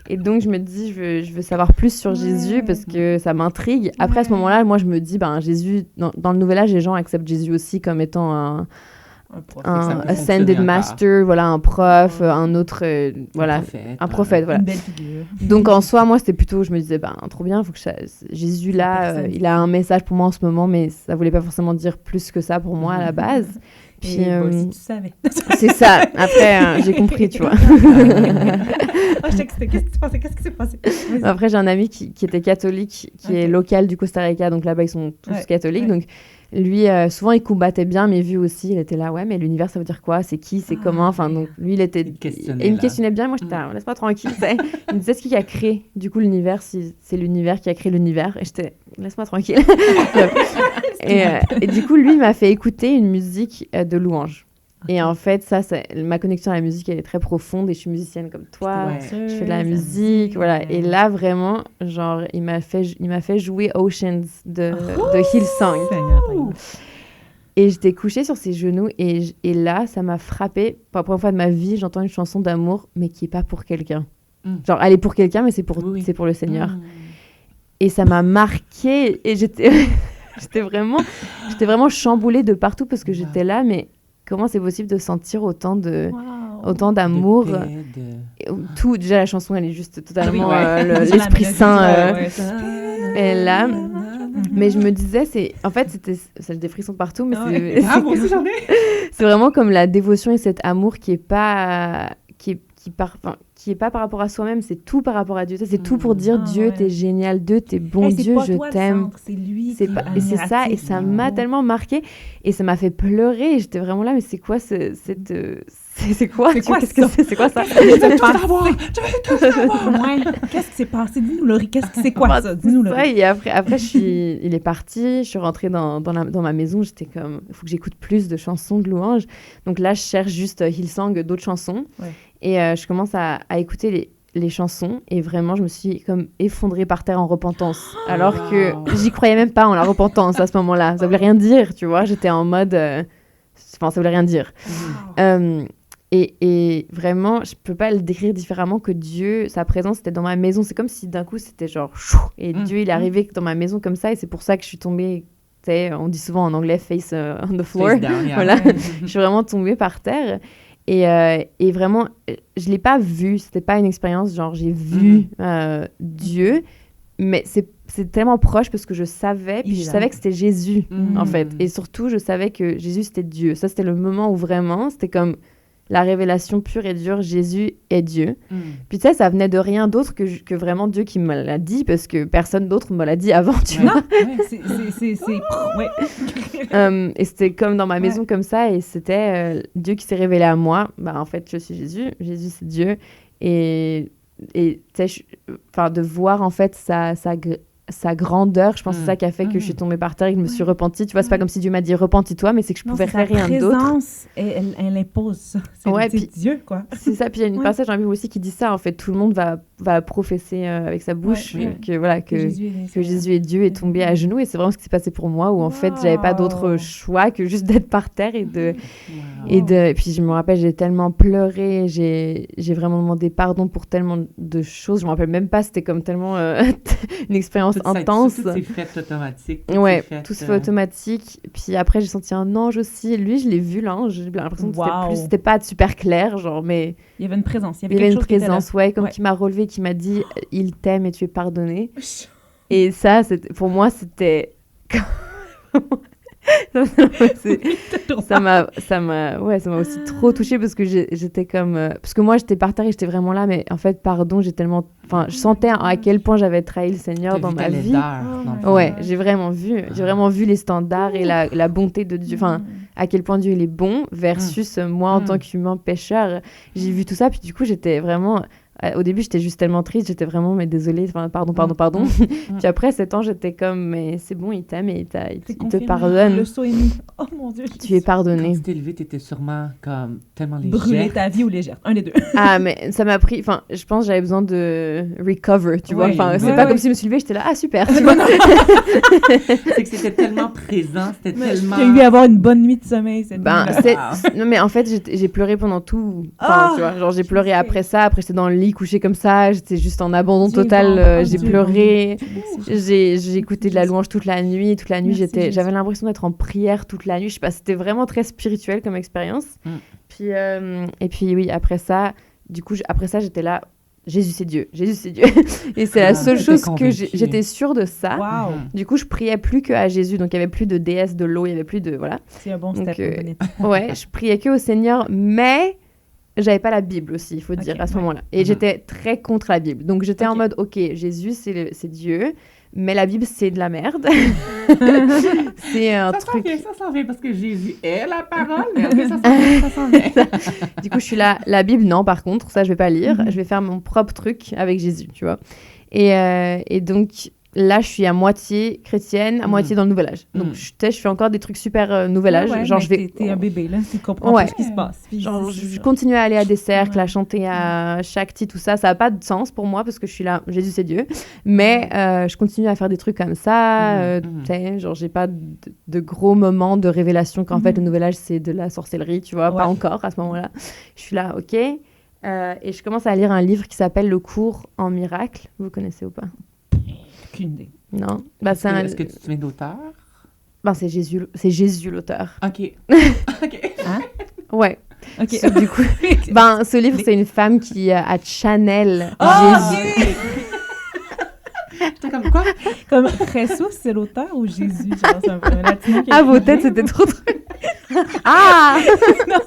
Speaker 1: Et donc, je me dis, je veux savoir plus sur Jésus parce que ça m'intrigue. Après, à ce moment-là, moi, je me dis, ben, Jésus, dans le Nouvel Âge, les gens acceptent Jésus aussi comme étant un ascended master, voilà, un prof, un autre, voilà, un prophète, voilà.
Speaker 3: Une belle figure.
Speaker 1: Donc, en soi, moi, c'était plutôt, je me disais, ben, trop bien, il faut que Jésus, là, il a un message pour moi en ce moment, mais ça voulait pas forcément dire plus que ça pour moi à la base. Puis,
Speaker 3: si tu savais.
Speaker 1: C'est ça. Après, j'ai compris, tu vois.
Speaker 3: Je sais que c'était... Qu'est-ce qui s'est passé?
Speaker 1: Après, j'ai un ami qui était catholique, qui est local du Costa Rica. Donc là-bas, ils sont tous catholiques. Donc lui, souvent, il combattait bien mes vues aussi. Il était là, ouais, mais l'univers, ça veut dire quoi? C'est qui? C'est comment? Enfin, donc lui, il me questionnait bien. Moi, j'étais, laisse-moi tranquille. Il me disait, est-ce qui a créé, du coup, l'univers? Si c'est l'univers qui a créé l'univers. Et j'étais, laisse-moi tranquille. Et du coup, lui, il m'a fait écouter une musique de louange. Et en fait, ma connexion à la musique, elle est très profonde et je suis musicienne comme toi. Je fais de la musique, voilà. Et là, vraiment, genre, il m'a fait jouer Oceans de Hillsong. Et j'étais couchée sur ses genoux et là, ça m'a frappée. Pour la première fois de ma vie, j'entends une chanson d'amour, mais qui est pas pour quelqu'un. Genre, elle est pour quelqu'un, mais c'est pour le Seigneur. Et ça m'a marquée et j'étais vraiment chamboulée de partout parce que j'étais là, mais comment c'est possible de sentir autant d'amour tout, déjà la chanson elle est juste totalement l'Esprit Saint est là, mais je me disais ça des frissons partout, mais c'est vraiment comme la dévotion et cet amour qui est pas par rapport à soi-même, c'est tout par rapport à Dieu. Ça, c'est tout pour dire Dieu, t'es génial, Dieu, t'es bon, Dieu, je t'aime.
Speaker 3: C'est lui.
Speaker 1: Et c'est ça, et ça m'a tellement marqué, et ça m'a fait pleurer. Et j'étais vraiment là, mais c'est quoi c'est quoi ça?
Speaker 3: Tu veux tout savoir. Qu'est-ce qui s'est passé? Dis-nous, Laurie, c'est quoi ça? Dis-nous, Laurie.
Speaker 1: Et après il est parti, je suis rentrée dans ma maison, j'étais comme, il faut que j'écoute plus de chansons de louange. Donc là, je cherche juste Hillsong, d'autres chansons. Et je commence à écouter les chansons et vraiment, je me suis comme effondrée par terre en repentance. Alors que j'y croyais même pas en la repentance à ce moment-là. Ça voulait rien dire, tu vois. J'étais en mode... ça voulait rien dire. Et vraiment, je peux pas le décrire différemment que Dieu, sa présence était dans ma maison. C'est comme si d'un coup, c'était genre... Et Dieu, il est arrivé dans ma maison comme ça et c'est pour ça que je suis tombée... On dit souvent en anglais « face on the floor ». Voilà. Je suis vraiment tombée par terre. Et vraiment, je l'ai pas vu, c'était pas une expérience genre j'ai vu Dieu, mais c'est tellement proche parce que je savais, puis je savais que c'était Jésus en fait, et surtout je savais que Jésus c'était Dieu. Ça c'était le moment où vraiment c'était comme la révélation pure et dure, Jésus est Dieu. Puis tu sais, ça venait de rien d'autre que vraiment Dieu qui me l'a dit, parce que personne d'autre me l'a dit avant, tu vois. Et c'était comme dans ma maison comme ça, et c'était Dieu qui s'est révélé à moi. Bah, en fait, je suis Jésus c'est Dieu. Et tu sais, de voir en fait sa grandeur, je pense que c'est ça qui a fait que je suis tombée par terre et que je me suis repentie. Tu vois, c'est pas comme si Dieu m'a dit repentis-toi, mais c'est que je pouvais faire rien d'autre.
Speaker 3: Sa présence, elle impose ça. C'est Dieu, quoi.
Speaker 1: C'est ça. Puis il y a une passage dans la Bible aussi qui dit ça. En fait, tout le monde va professer avec sa bouche que Jésus est Dieu, est tombé à genoux. Et c'est vraiment ce qui s'est passé pour moi, où en fait, j'avais pas d'autre choix que juste d'être par terre et puis je me rappelle, j'ai tellement pleuré, j'ai vraiment demandé pardon pour tellement de choses. Je me rappelle même pas, c'était comme tellement une expérience intense.
Speaker 2: Tout s'est fait automatique.
Speaker 1: Ouais, tout se fait automatique. Puis après, j'ai senti un ange aussi. Lui, je l'ai vu, l'ange. J'ai l'impression que c'était pas super clair, genre, mais...
Speaker 3: Il y avait une présence.
Speaker 1: Il y avait une présence, ouais, qui m'a relevé, qui m'a dit « Il t'aime et tu es pardonné ». Et ça, pour moi, c'était... ça m'a aussi trop touchée parce que j'étais comme parce que moi j'étais par terre et j'étais vraiment là, mais en fait pardon, je sentais à quel point j'avais trahi le Seigneur dans ma vie. Ouais, j'ai vraiment vu les standards et la bonté de Dieu, enfin à quel point Dieu il est bon versus moi en tant qu'humain pécheur. J'ai vu tout ça, puis du coup j'étais vraiment... Au début, j'étais juste tellement triste, j'étais vraiment, mais désolée, pardon. Puis après, 7 ans, j'étais comme, mais c'est bon, il t'aime et il te pardonne.
Speaker 3: Le saut est mis. Oh mon Dieu.
Speaker 1: Tu es pardonné.
Speaker 2: Quand tu t'es levé, t'étais sûrement comme tellement légère.
Speaker 3: Brûler ta vie ou légère, un des deux.
Speaker 1: Ah, mais ça m'a pris, je pense que j'avais besoin de recover, tu vois. C'est pas comme si je me suis levée, j'étais là, ah super, tu vois.
Speaker 2: C'est que c'était tellement présent, c'était tellement...
Speaker 3: Tu as eu à avoir une bonne nuit de sommeil.
Speaker 1: Non, mais en fait, j'ai pleuré pendant tout. Tu vois, genre j'ai pleuré après ça, après j'étais dans le lit couché comme ça, j'étais juste en abandon total, j'ai pleuré, j'ai écouté de la louange toute la nuit, j'avais l'impression d'être en prière toute la nuit, je sais pas, c'était vraiment très spirituel comme expérience. Puis et puis oui, après ça j'étais là, Jésus c'est Dieu et c'est la seule chose que j'étais sûre de ça. Du coup je priais plus que à Jésus, donc il y avait plus de déesse de l'eau, il y avait plus de
Speaker 3: c'est un bon step.
Speaker 1: Ouais, je priais que au Seigneur, mais j'avais pas la Bible aussi, il faut dire, à ce moment-là. Et j'étais très contre la Bible. Donc, j'étais en mode, OK, Jésus, c'est Dieu, mais la Bible, c'est de la merde. C'est un truc...
Speaker 2: Ça s'en vient parce que Jésus est la parole. Mais ça s'en vient.
Speaker 1: Du coup, je suis là, la Bible, non, par contre, ça, je vais pas lire. Je vais faire mon propre truc avec Jésus, tu vois. Et donc... Là, je suis à moitié chrétienne, à moitié dans le Nouvel Âge. Donc, je fais encore des trucs super Nouvel Âge.
Speaker 3: Genre, t'es un bébé, là. Tu comprends tout ce qui se passe.
Speaker 1: Genre, je continue à aller à des cercles, à chanter à Shakti, tout ça. Ça n'a pas de sens pour moi parce que je suis là, Jésus, c'est Dieu. Mais je continue à faire des trucs comme ça. Genre, j'ai pas de gros moments de révélation qu'en fait, le Nouvel Âge, c'est de la sorcellerie, tu vois. Pas encore à ce moment-là. Je suis là, OK. Et je commence à lire un livre qui s'appelle Le cours en miracle. Vous connaissez ou pas?
Speaker 3: Aucune idée.
Speaker 1: Non.
Speaker 2: Est-ce que tu te souviens d'auteur?
Speaker 1: C'est Jésus l'auteur.
Speaker 2: OK.
Speaker 3: Hein?
Speaker 1: Ouais.
Speaker 3: OK.
Speaker 1: Du coup, ce livre, c'est une femme qui a channel Jésus.
Speaker 2: T'es comme quoi?
Speaker 3: Comme Jesus, c'est l'auteur ou Jésus? Genre, c'est un latino qui
Speaker 1: vos têtes, c'était trop truc. Ah!
Speaker 2: Là,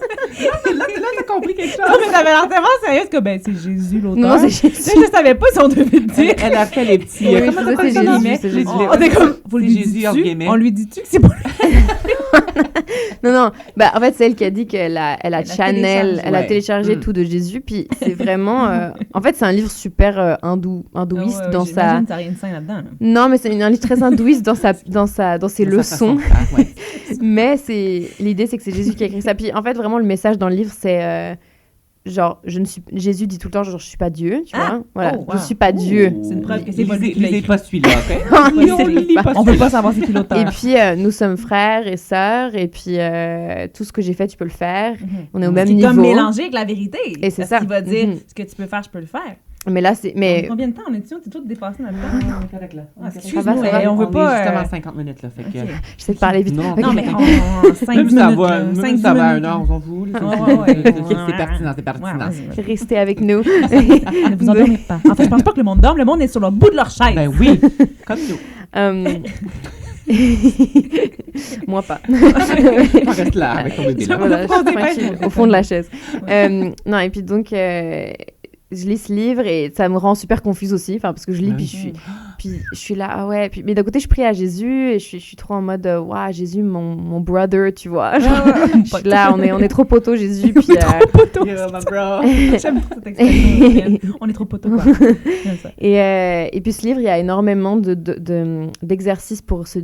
Speaker 2: t'as compris quelque chose.
Speaker 3: Non, mais ça avait l'air tellement sérieuse que, c'est Jésus l'auteur.
Speaker 1: Non, c'est Jésus.
Speaker 3: Je savais pas si on devait le dire.
Speaker 2: Elle a fait les petits...
Speaker 1: c'est Jésus.
Speaker 3: On est comme... Vous lui dites-tu? On lui dit-tu que c'est pas lui?
Speaker 1: Non. En fait, c'est elle qui a dit qu'elle a channel, elle a téléchargé tout de Jésus. Puis c'est vraiment... en fait, c'est un livre super hindouiste dans sa...
Speaker 3: J'imagine, t'as rien de sain là-dedans.
Speaker 1: Non, mais c'est un livre très hindouiste dans ses leçons. Mais l'idée, c'est que c'est Jésus qui a écrit ça. Puis en fait, vraiment, le message dans le livre, c'est... genre, Jésus dit tout le temps, genre, je suis pas Dieu, tu vois. Voilà, je suis pas Dieu.
Speaker 3: C'est une preuve que c'est pas lui qui l'a
Speaker 2: écrit. Pas celui-là, OK?
Speaker 3: On peut pas savoir c'est qui l'auteur.
Speaker 1: Et puis, nous sommes frères et sœurs, et puis tout ce que j'ai fait, tu peux le faire. On est au même niveau.
Speaker 3: C'est comme mélanger avec la vérité.
Speaker 1: Et c'est ça.
Speaker 3: Il va dire, ce que tu peux faire, je peux le faire.
Speaker 1: Mais là, c'est...
Speaker 3: Combien de temps on est dessus? On est toutes dépassées dans le temps.
Speaker 2: On est correct, là.
Speaker 3: Excuse-moi, on veut pas...
Speaker 2: justement 50 minutes, là, fait que...
Speaker 1: J'essaie de parler vite.
Speaker 3: Non, mais en 5 minutes.
Speaker 2: Ça va à 1 heure, on s'en fout. C'est pertinent.
Speaker 1: Restez avec nous.
Speaker 3: Ne vous endormez pas. En fait, je pense pas que le monde dorme. Le monde est sur le bout de leur chaise.
Speaker 2: Ben oui, comme nous.
Speaker 1: Moi pas.
Speaker 2: On reste là avec ton bébé.
Speaker 1: Voilà, tranquille, au fond de la chaise. Non, et puis donc... je lis ce livre et ça me rend super confuse aussi, parce que je lis puis je suis là, ah ouais, mais d'un côté je prie à Jésus et je suis trop en mode waouh, Jésus mon brother, tu vois, genre, je suis là, on est trop poteau Jésus, puis
Speaker 3: trop poteau. Yeah, my bro. J'aime cette expression. On est trop poteau, quoi.
Speaker 1: Et puis ce livre, il y a énormément d'exercices pour se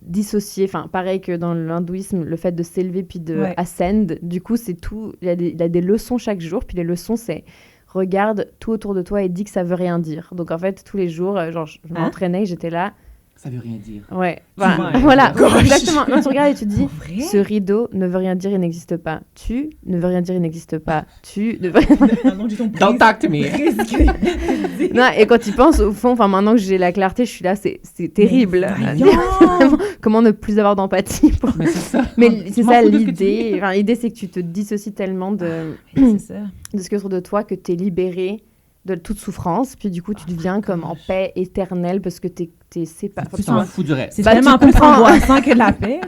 Speaker 1: dissocier, pareil que dans l'hindouisme, le fait de s'élever puis de ascend, du coup, c'est tout, il y a des leçons chaque jour, puis les leçons, c'est regarde tout autour de toi et dis que ça veut rien dire. Donc, en fait, tous les jours, genre, je m'entraînais et j'étais là,
Speaker 2: Ça veut rien dire.
Speaker 1: Ouais. Voilà. Exactement. Quand tu regardes et tu dis, ce rideau ne veut rien dire, il n'existe pas. Tu ne veux rien dire, il n'existe pas. Tu ne veux rien dire.
Speaker 2: Don't talk to me.
Speaker 1: Non, et quand tu penses, au fond, maintenant que j'ai la clarté, je suis là, c'est terrible. Comment ne plus avoir d'empathie pour...
Speaker 2: Mais c'est ça.
Speaker 1: Mais c'est ça l'idée. L'idée, c'est que tu te dissocies tellement de ce que autour de toi que tu es libéré de toute souffrance, puis du coup, tu deviens comme en paix éternelle parce que t'es séparé.
Speaker 2: Tu t'en fous du reste.
Speaker 3: C'est tellement plus angoissant que la paix.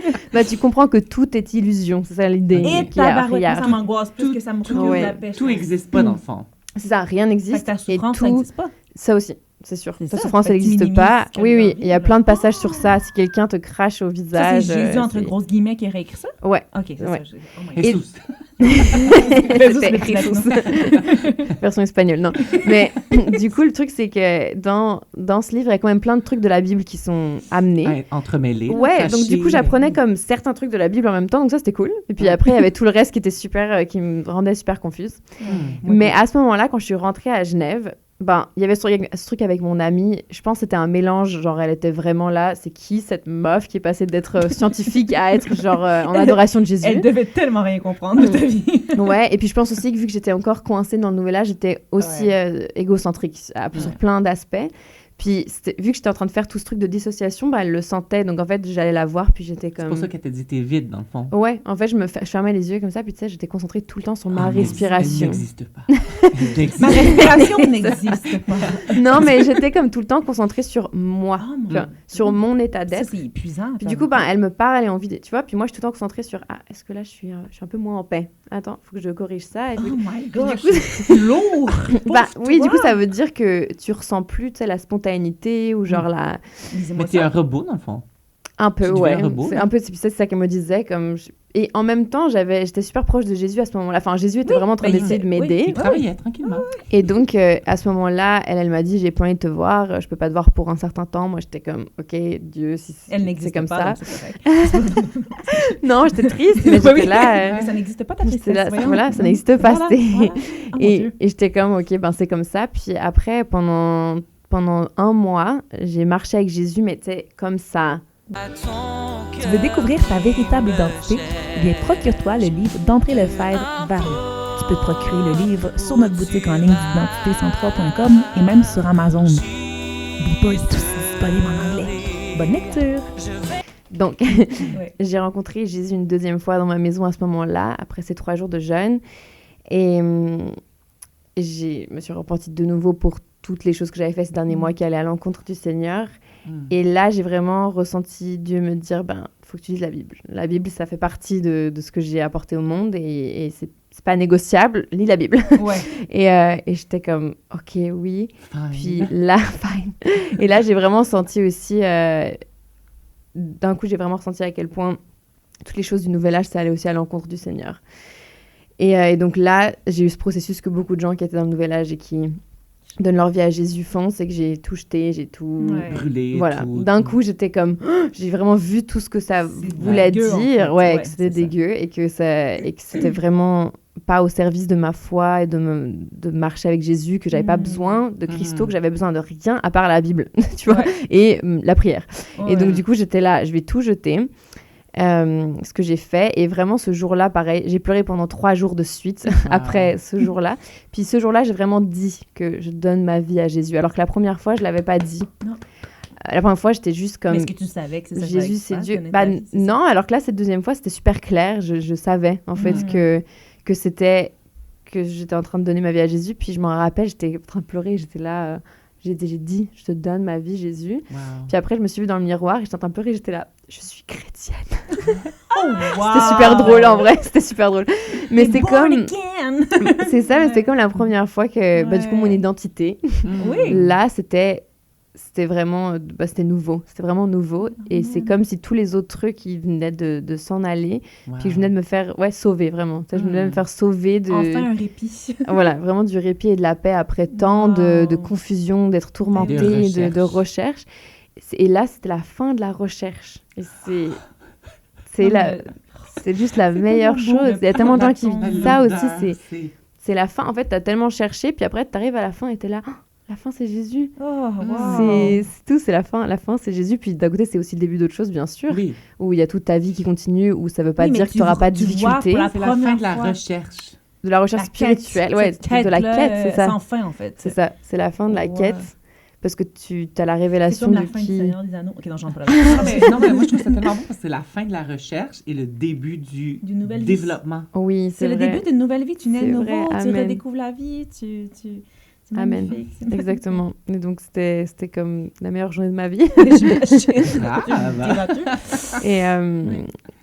Speaker 1: Tu comprends que tout est illusion, c'est ça l'idée.
Speaker 3: Et tabarouette, ça m'angoisse plus que ça me procure la paix.
Speaker 2: Tout n'existe pas dans le fond.
Speaker 1: C'est ça, rien n'existe.
Speaker 3: Ta souffrance, ça n'existe pas.
Speaker 1: Ça aussi, c'est sûr. Ta souffrance, elle n'existe pas. Oui, il y a plein de passages sur ça. Si quelqu'un te crache au visage...
Speaker 3: Ça, c'est Jésus, entre grosses guillemets, qui aurait écrit ça?
Speaker 1: Ouais.
Speaker 3: OK, c'est ça.
Speaker 2: Jesus.
Speaker 1: Version espagnole, non. Mais du coup, le truc, c'est que dans ce livre, il y a quand même plein de trucs de la Bible qui sont amenés.
Speaker 2: Entremêlés.
Speaker 1: Ouais, donc du coup, j'apprenais comme certains trucs de la Bible en même temps, donc ça, c'était cool. Et puis après, il y avait tout le reste qui était super, qui me rendait super confuse. Mais à ce moment-là, quand je suis rentrée à Genève, il y avait ce truc avec mon amie. Je pense que c'était un mélange. Genre, elle était vraiment là. C'est qui cette meuf qui est passée d'être scientifique à être genre en adoration de Jésus?
Speaker 3: Elle devait tellement rien comprendre de ta vie.
Speaker 1: Ouais, et puis je pense aussi que vu que j'étais encore coincée dans le nouvel âge, j'étais aussi égocentrique sur plein d'aspects. Puis, vu que j'étais en train de faire tout ce truc de dissociation, elle le sentait. Donc, en fait, j'allais la voir, puis j'étais comme...
Speaker 2: C'est pour ça qu'elle t'a dit t'es vide, dans le fond.
Speaker 1: Ouais, en fait, je fermais les yeux comme ça, puis tu sais, j'étais concentrée tout le temps sur ma respiration.
Speaker 2: Elle n'existe pas.
Speaker 3: Ma respiration n'existe pas.
Speaker 1: Non, mais j'étais comme tout le temps concentrée sur moi, sur mon état d'être.
Speaker 3: Ça, c'est épuisant.
Speaker 1: Puis du coup, elle me parle et envie de... Tu vois, puis moi, je suis tout le temps concentrée sur... est-ce que là, je suis un peu moins en paix? Attends, il faut que je corrige ça. Et puis,
Speaker 3: my gosh, lourd!
Speaker 1: Oui, du coup, ça veut dire que tu ressens plus, tu sais, la spontanéité ou genre la...
Speaker 2: Mais t'es un robot, dans le fond.
Speaker 1: Un peu,
Speaker 2: ouais.
Speaker 1: C'est ça qu'elle me disait. Et en même temps, j'étais super proche de Jésus à ce moment-là. Enfin, Jésus était vraiment en train d'essayer de m'aider.
Speaker 2: Il travaillait tranquillement.
Speaker 1: Et donc, à ce moment-là, elle m'a dit, j'ai pas envie de te voir, je peux pas te voir pour un certain temps. Moi, j'étais comme, OK, Dieu, si c'est comme
Speaker 3: pas,
Speaker 1: ça. Non, j'étais triste, mais j'étais là.
Speaker 3: Mais ça n'existe pas, ta tristesse.
Speaker 1: Voilà, ça n'existe pas.
Speaker 3: Voilà.
Speaker 1: Et j'étais comme, OK, c'est comme ça. Puis après, pendant 1 mois, j'ai marché avec Jésus, mais tu sais, comme ça.
Speaker 4: Tu veux découvrir ta véritable identité? Eh bien, procure-toi le livre d'André Lefebvre, Varie. Tu peux te procurer le livre sur notre boutique en ligne d'identitécentrale.com et même sur Amazon. N'oublie pas, il est aussi disponible en anglais. Bonne lecture!
Speaker 1: Donc, j'ai rencontré Jésus une 2e fois dans ma maison à ce moment-là, après ces 3 jours de jeûne. Et je me suis repentie de nouveau pour toutes les choses que j'avais faites ces derniers mois qui allaient à l'encontre du Seigneur. Et là, j'ai vraiment ressenti Dieu me dire, faut que tu lises la Bible. La Bible, ça fait partie de ce que j'ai apporté au monde et c'est pas négociable. Lis la Bible.
Speaker 3: Ouais.
Speaker 1: Et j'étais comme, OK, oui. Fine. Puis là, fine. Et là, j'ai vraiment senti aussi... d'un coup, j'ai vraiment ressenti à quel point toutes les choses du Nouvel Âge, ça allait aussi à l'encontre du Seigneur. Et donc là, j'ai eu ce processus que beaucoup de gens qui étaient dans le Nouvel Âge et qui donnent leur vie à Jésus font, c'est que j'ai tout jeté, j'ai tout
Speaker 2: brûlé.
Speaker 1: Voilà. D'un coup, j'étais comme, j'ai vraiment vu tout ce que ça voulait dire, en fait. Que c'était dégueu et que c'était vraiment pas au service de ma foi et de marcher avec Jésus, que j'avais pas besoin de Christo, que j'avais besoin de rien à part la Bible, tu vois, et la prière. Et donc du coup, j'étais là, je vais tout jeter. Ce que j'ai fait, et vraiment ce jour-là, pareil, j'ai pleuré pendant 3 jours de suite après ce jour-là. Puis ce jour-là, j'ai vraiment dit que je donne ma vie à Jésus, alors que la première fois, je l'avais pas dit.
Speaker 3: Non.
Speaker 1: La première fois, j'étais juste comme...
Speaker 3: Mais est-ce que tu savais que c'est ça?
Speaker 1: Jésus, c'est Dieu. Non, alors que là, cette 2e fois, c'était super clair. Je savais, en fait, que c'était... que j'étais en train de donner ma vie à Jésus. Puis je m'en rappelle, j'étais en train de pleurer, j'étais là... J'ai dit, je te donne ma vie, Jésus. Wow. Puis après, je me suis vue dans le miroir et j'étais en train de pleurer. J'étais là, je suis chrétienne. C'était super drôle, en vrai. C'était super drôle. Mais c'est comme... c'est ça, mais c'était comme la première fois que, du coup, mon identité, là, c'était vraiment... c'était nouveau. C'était vraiment nouveau. Et c'est comme si tous les autres trucs, ils venaient de s'en aller. Puis je venais de me faire, sauver, vraiment. Je venais de me faire sauver de...
Speaker 3: Enfin, un répit.
Speaker 1: Voilà, vraiment du répit et de la paix après tant de confusion, d'être tourmenté, de recherche. Et là, c'était la fin de la recherche. Et c'est juste la meilleure chose. Il y a tellement de gens qui disent ça aussi. C'est la fin. En fait, t'as tellement cherché, puis après, t'arrives à la fin et t'es là... La fin, c'est Jésus.
Speaker 3: Oh, wow.
Speaker 1: C'est tout, c'est la fin. La fin, c'est Jésus. Puis d'un côté, c'est aussi le début d'autre chose, bien sûr, où il y a toute ta vie qui continue, où ça veut pas dire que tu n'auras pas de difficulté.
Speaker 2: C'est la fin de la recherche.
Speaker 1: De la recherche spirituelle, de la quête, c'est ça.
Speaker 3: Sans fin, en fait.
Speaker 1: C'est ça, c'est la fin de la quête. Parce que tu as la révélation de
Speaker 3: la fin du Seigneur des Anneaux. Ok, non, j'en parle pas.
Speaker 2: Non, mais moi, je trouve ça tellement bon parce que c'est la fin de la recherche et le début du développement.
Speaker 1: Oui,
Speaker 3: c'est le début d'une nouvelle vie. Tu nais nouveau, tu
Speaker 1: Amen.
Speaker 3: redécouvres la vie, c'est
Speaker 1: Amen.
Speaker 3: magnifique.
Speaker 1: Exactement. Et donc, c'était comme la meilleure journée de ma vie.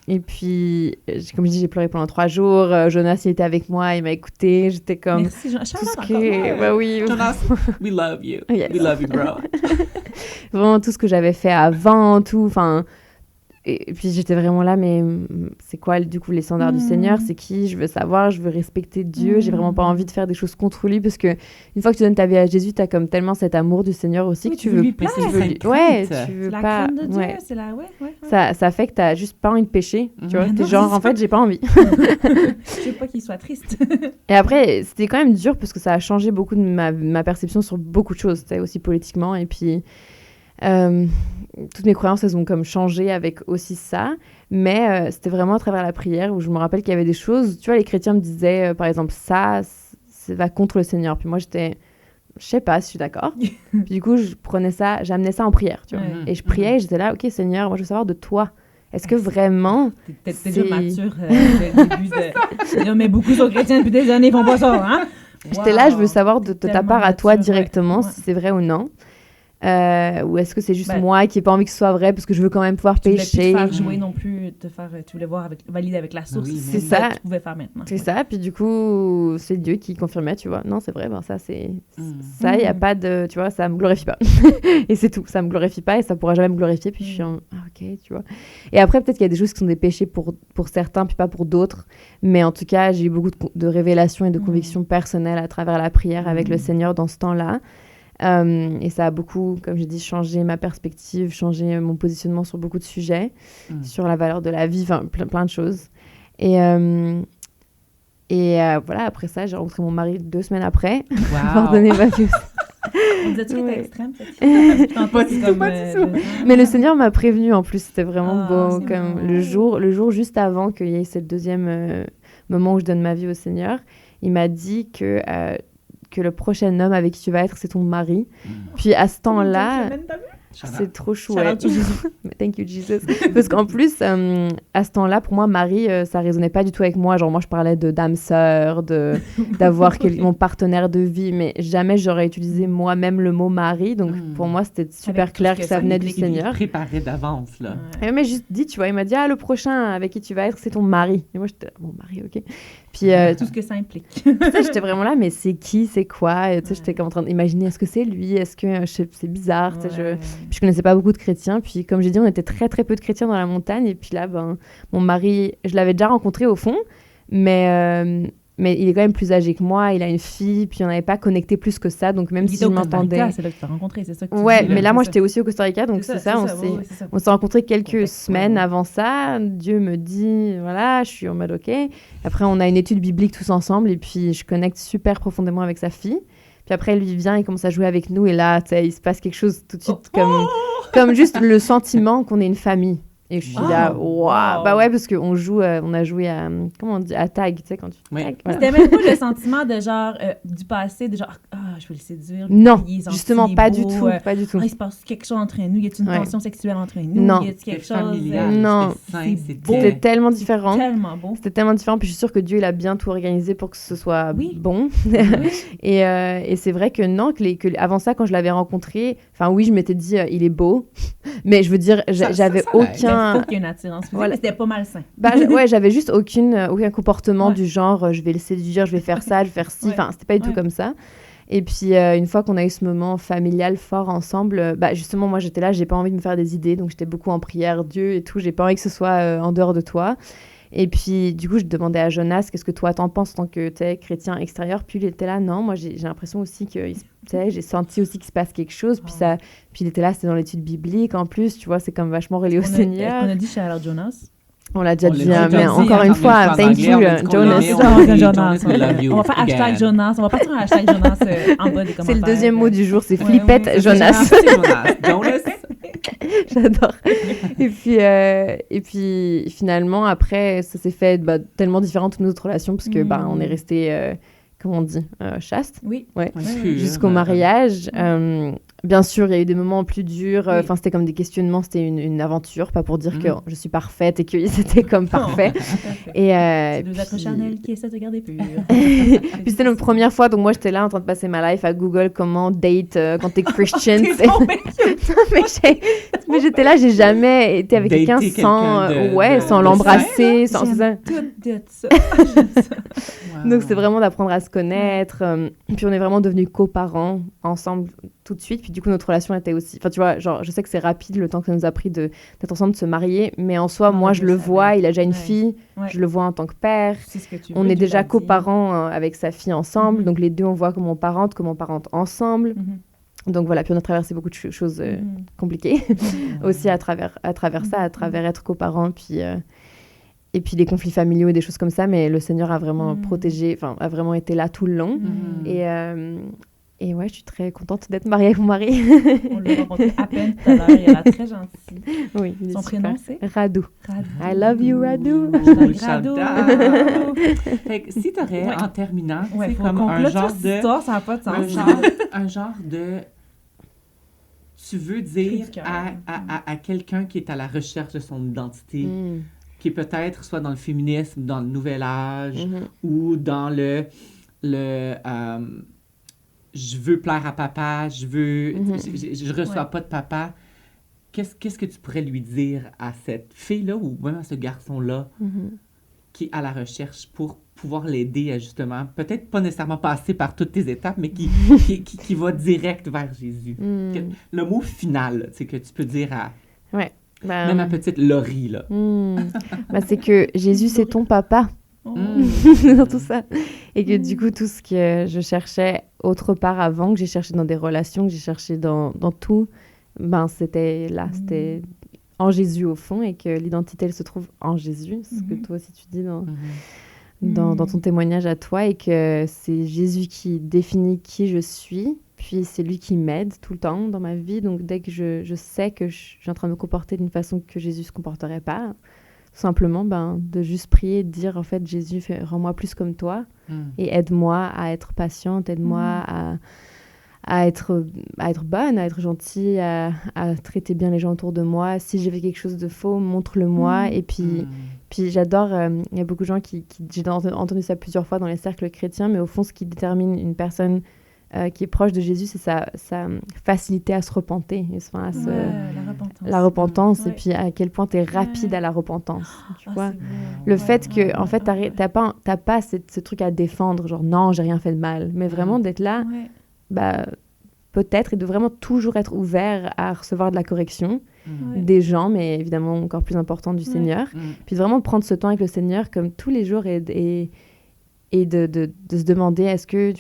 Speaker 1: Et puis, comme je dis, j'ai pleuré pendant 3 jours. Jonas, il était avec moi, il m'a écouté. J'étais comme...
Speaker 3: Merci, Jonas.
Speaker 1: Oui.
Speaker 2: Jonas, we love you. Yes. We love you, bro.
Speaker 1: Vraiment, tout ce que j'avais fait avant, tout, enfin... Et puis j'étais vraiment là, mais c'est quoi du coup les standards du Seigneur? C'est qui? Je veux savoir, je veux respecter Dieu. J'ai vraiment pas envie de faire des choses contre lui parce que une fois que tu donnes ta vie à Jésus, t'as comme tellement cet amour du Seigneur aussi que tu veux
Speaker 3: lui plaire.
Speaker 1: tu veux
Speaker 3: la
Speaker 1: pas.
Speaker 3: crainte de Dieu, c'est la
Speaker 1: Ça fait que t'as juste pas envie de pécher, tu vois. T'es genre en fait j'ai pas envie.
Speaker 3: Je veux pas qu'il soit triste.
Speaker 1: Et après c'était quand même dur parce que ça a changé beaucoup de ma perception sur beaucoup de choses, aussi politiquement et puis. Toutes mes croyances, elles ont comme changé avec aussi ça, mais c'était vraiment à travers la prière où je me rappelle qu'il y avait des choses, tu vois, les chrétiens me disaient, par exemple, ça va contre le Seigneur. Puis moi, je sais pas si je suis d'accord. Puis du coup, j'amenais ça en prière, tu vois. Et je priais et j'étais là, ok, Seigneur, moi, je veux savoir de toi. Est-ce que vraiment...
Speaker 3: T'es déjà mature le début de... Mais beaucoup sont chrétiens depuis des années, ils font pas ça, hein?
Speaker 1: J'étais là, je veux savoir de ta part à toi directement, si c'est vrai ou non. Ou est-ce que c'est juste moi qui n'ai pas envie que ce soit vrai parce que je veux quand même pouvoir pécher.
Speaker 3: Tu voulais plus te faire jouer non plus, tu voulais voir valider avec la source. Oui,
Speaker 1: c'est ça.
Speaker 3: Tu pouvais faire maintenant.
Speaker 1: C'est ça, puis du coup, c'est Dieu qui confirmait, tu vois. Non, c'est vrai, ça, c'est... Ça, il n'y a pas de... Tu vois, ça me glorifie pas. Et c'est tout, ça me glorifie pas et ça pourra jamais me glorifier, puis je suis en... Ah, ok, tu vois. Et après, peut-être qu'il y a des choses qui sont des péchés pour certains, puis pas pour d'autres. Mais en tout cas, j'ai eu beaucoup de révélations et de convictions personnelles à travers la prière avec le Seigneur dans ce temps-là. Et ça a beaucoup, comme j'ai dit, changé ma perspective, changé mon positionnement sur beaucoup de sujets, sur la valeur de la vie, enfin plein de choses. Et voilà, après ça, j'ai rencontré mon mari 2 semaines après. Pour donner ma vie.
Speaker 3: On disait-tu qu'il était extrême,
Speaker 2: pas du tout.
Speaker 1: Mais le Seigneur m'a prévenu en plus, c'était vraiment beau. Comme le jour juste avant qu'il y ait ce deuxième moment où je donne ma vie au Seigneur, il m'a dit que le prochain homme avec qui tu vas être, c'est ton mari. Puis à ce temps-là, c'est trop chouette. Thank you, Jesus. Parce qu'en plus, à ce temps-là, pour moi, mari, ça résonnait pas du tout avec moi. Genre, moi, je parlais de d'âme sœur, d'avoir mon partenaire de vie, mais jamais j'aurais utilisé moi-même le mot mari. Donc, pour moi, c'était super clair que ça venait du Seigneur.
Speaker 2: Préparé d'avance, là.
Speaker 1: Et mais juste dit, tu vois, il m'a dit, le prochain avec qui tu vas être, c'est ton mari. Et moi, j'étais, mon mari, ok. Puis,
Speaker 3: tout ce que ça implique.
Speaker 1: Tu sais, j'étais vraiment là, mais c'est qui, c'est quoi? Tu sais, j'étais comme en train d'imaginer, est-ce que c'est lui? Est-ce que c'est bizarre? Tu sais, puis je connaissais pas beaucoup de chrétiens. Puis comme j'ai dit, on était très très peu de chrétiens dans la montagne. Et puis là, mon mari, je l'avais déjà rencontré au fond, mais il est quand même plus âgé que moi, il a une fille, puis on n'avait pas connecté plus que ça, donc même si je m'entendais...
Speaker 3: C'est là que tu t'as rencontré, c'est ça que tu
Speaker 1: dis, mais là, moi, j'étais aussi au Costa Rica, donc c'est ça, on s'est rencontrés quelques semaines avant ça. Dieu me dit, voilà, je suis en mode OK. Après, on a une étude biblique tous ensemble, et puis je connecte super profondément avec sa fille. Puis après, lui vient, il commence à jouer avec nous, et là, tu sais, il se passe quelque chose tout de suite, comme juste le sentiment qu'on est une famille. Et je suis là, waouh! Bah ouais, parce qu'on joue, on a joué à, comment on dit, à tag, tu sais, quand tu tag.
Speaker 3: Voilà. C'était même pas le sentiment de genre, du passé, de genre, je veux le séduire.
Speaker 1: Non, justement, pas du tout, pas du tout.
Speaker 3: Il se passe quelque chose entre nous, y a-t-il une tension sexuelle entre nous?
Speaker 1: Non.
Speaker 3: Y a-t-il quelque chose?
Speaker 1: Non, c'était tellement différent.
Speaker 3: Tellement beau.
Speaker 1: C'était tellement différent, puis je suis sûre que Dieu, il a bien tout organisé pour que ce soit bon. Et c'est vrai que non, avant ça, quand je l'avais rencontré, enfin oui, je m'étais dit, il est beau, mais je veux dire, j'avais aucun...
Speaker 3: Il faut qu'il y ait une attirance physique, mais c'était pas malsain.
Speaker 1: J'avais juste aucun comportement du genre, je vais le séduire, je vais faire ça, je vais faire ci. Enfin, c'était pas du tout comme ça. Et puis, une fois qu'on a eu ce moment familial fort ensemble, justement, moi, j'étais là, j'ai pas envie de me faire des idées, donc j'étais beaucoup en prière, Dieu et tout. J'ai pas envie que ce soit en dehors de toi. Et puis, du coup, je demandais à Jonas, qu'est-ce que toi, t'en penses en tant que chrétien extérieur? Puis, il était là, non, moi, j'ai l'impression aussi que, j'ai senti aussi qu'il se passe quelque chose. Puis, puis il était là, c'était dans l'étude biblique, en plus, tu vois, c'est comme vachement relié au Seigneur.
Speaker 3: On a dit shout-out Jonas.
Speaker 1: On l'a déjà dit, mais encore une fois, thank you, Jonas.
Speaker 3: On va faire hashtag Jonas. On va partir un hashtag Jonas en bas des commentaires.
Speaker 1: C'est le deuxième mot du jour, c'est flippette Jonas.
Speaker 2: Jonas.
Speaker 1: J'adore. Et puis finalement, après, ça s'est fait tellement différent toutes nos autres relations, parce que on est resté, comment on dit, chaste.
Speaker 3: Oui.
Speaker 1: Ouais. Jusqu'au mariage. Bien sûr, il y a eu des moments plus durs. Enfin, c'était comme des questionnements. C'était une aventure, pas pour dire que je suis parfaite et que c'était comme parfait.
Speaker 3: C'est deux êtres charnels qui essaient de garder pur.
Speaker 1: Puis c'était notre première fois, donc moi j'étais là en train de passer ma life à Google comment date quand t'es Christian. mais j'étais là, j'ai jamais été avec quelqu'un sans l'embrasser, sans ça. Donc c'est vraiment d'apprendre à se connaître. Puis on est vraiment devenus coparents ensemble tout de suite. Puis du coup notre relation était aussi, enfin tu vois, genre je sais que c'est rapide le temps que ça nous a pris d'être ensemble, de se marier, mais en soi moi je le vois, il a déjà une fille, je le vois en tant que père. On est déjà coparents avec sa fille ensemble, donc les deux on voit comment on parente ensemble. Donc voilà, puis on a traversé beaucoup de choses compliquées aussi à travers ça, à travers être coparents, puis et puis des conflits familiaux et des choses comme ça, mais le Seigneur a vraiment protégé, enfin a vraiment été là tout le long. Et ouais, je suis très contente d'être mariée avec mon mari.
Speaker 3: On l'a rencontré à peine tout à l'heure, il a l'air très gentil.
Speaker 1: Oui, il est
Speaker 3: Son prénom c'est
Speaker 1: Radou. I love you, Radou.
Speaker 3: Radou.
Speaker 2: Fait que si t'aurais, en terminant, c'est comme
Speaker 3: un
Speaker 2: genre de...
Speaker 3: Histoire, ça n'a pas de sens.
Speaker 2: Un genre de... Tu veux dire à quelqu'un qui est à la recherche de son identité, qui est peut-être soit dans le féminisme, dans le nouvel âge, ou dans le je veux plaire à papa, je reçois pas de papa. Qu'est-ce que tu pourrais lui dire à cette fille-là ou même à ce garçon-là qui est à la recherche pour pouvoir l'aider à justement, peut-être pas nécessairement passer par toutes tes étapes, mais qui va direct vers Jésus? Le mot final, c'est que tu peux dire à... même à petite Laurie, là.
Speaker 1: C'est que Jésus, c'est ton papa. Dans tout ça. Et que du coup, tout ce que je cherchais autre part avant, que j'ai cherché dans des relations, que j'ai cherché dans tout, c'était là, c'était en Jésus au fond, et que l'identité, elle se trouve en Jésus, ce que toi aussi tu dis dans ton témoignage à toi, et que c'est Jésus qui définit qui je suis, puis c'est lui qui m'aide tout le temps dans ma vie. Donc dès que je sais que je suis en train de me comporter d'une façon que Jésus ne se comporterait pas, simplement de juste prier, de dire en fait Jésus, rends-moi plus comme toi et aide-moi à être patiente, aide-moi à être bonne, à être gentille, à traiter bien les gens autour de moi. Si j'ai fait quelque chose de faux, montre-le-moi. Et puis j'adore, il y a beaucoup de gens qui j'ai entendu ça plusieurs fois dans les cercles chrétiens, mais au fond ce qui détermine une personne qui est proche de Jésus, c'est sa facilité à se repenter, la repentance, et puis à quel point tu es rapide à la repentance, tu vois. Le fait que, en fait, t'as pas ce truc à défendre, genre non, j'ai rien fait de mal, mais vraiment d'être là, peut-être, et de vraiment toujours être ouvert à recevoir de la correction des gens, mais évidemment encore plus important du Seigneur, puis vraiment prendre ce temps avec le Seigneur comme tous les jours et de se demander est-ce que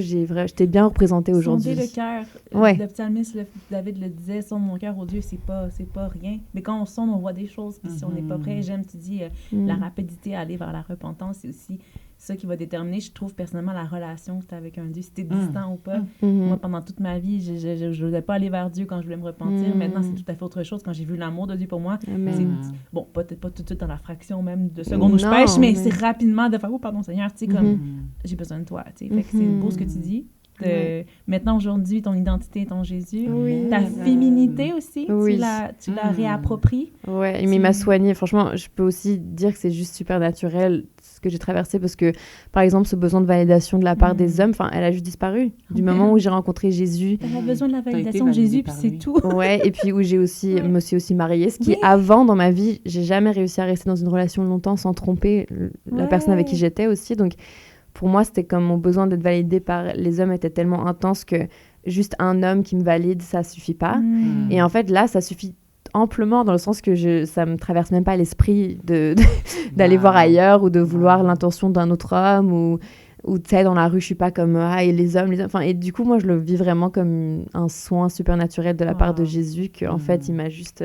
Speaker 1: j'étais bien représentée aujourd'hui.
Speaker 3: Sonder le cœur.
Speaker 1: Ouais.
Speaker 3: Le psalmiste, David le disait, sonde mon cœur, oh Dieu, c'est pas rien. Mais quand on sonde, on voit des choses. Puis si on n'est pas prêt, j'aime, tu dis, la rapidité à aller vers la repentance, c'est aussi ça qui va déterminer, je trouve, personnellement, la relation que tu as avec un Dieu, si tu es distant ou pas. Moi, pendant toute ma vie, je ne voulais pas aller vers Dieu quand je voulais me repentir. Maintenant, c'est tout à fait autre chose. Quand j'ai vu l'amour de Dieu pour moi, bon, pas tout de suite dans la fraction même de seconde où je pêche, mais c'est rapidement de faire « Oh, pardon, Seigneur, tu sais, comme, j'ai besoin de toi. » Fait que c'est beau ce que tu dis. Maintenant, aujourd'hui, ton identité est en Jésus. Ta féminité aussi, tu la réappropries.
Speaker 1: Ouais, mais il m'a soignée. Franchement, je peux aussi dire que c'est juste super naturel ce que j'ai traversé, parce que, par exemple, ce besoin de validation de la part des hommes, elle a juste disparu. Du moment où j'ai rencontré Jésus.
Speaker 3: T'avais besoin de la validation de Jésus, puis c'est tout.
Speaker 1: Ouais, et puis où me suis aussi mariée. Ce qui, avant, dans ma vie, j'ai jamais réussi à rester dans une relation longtemps sans tromper la personne avec qui j'étais aussi. Donc, pour moi, c'était comme mon besoin d'être validée par les hommes était tellement intense que juste un homme qui me valide, ça suffit pas. Et en fait, là, ça suffit amplement, dans le sens que ça me traverse même pas l'esprit d'aller voir ailleurs ou de vouloir l'intention d'un autre homme ou Ou tu sais, dans la rue, je suis pas comme et les hommes. Enfin, et du coup, moi, je le vis vraiment comme un soin supernaturel de la part de Jésus, qu'en fait, il m'a juste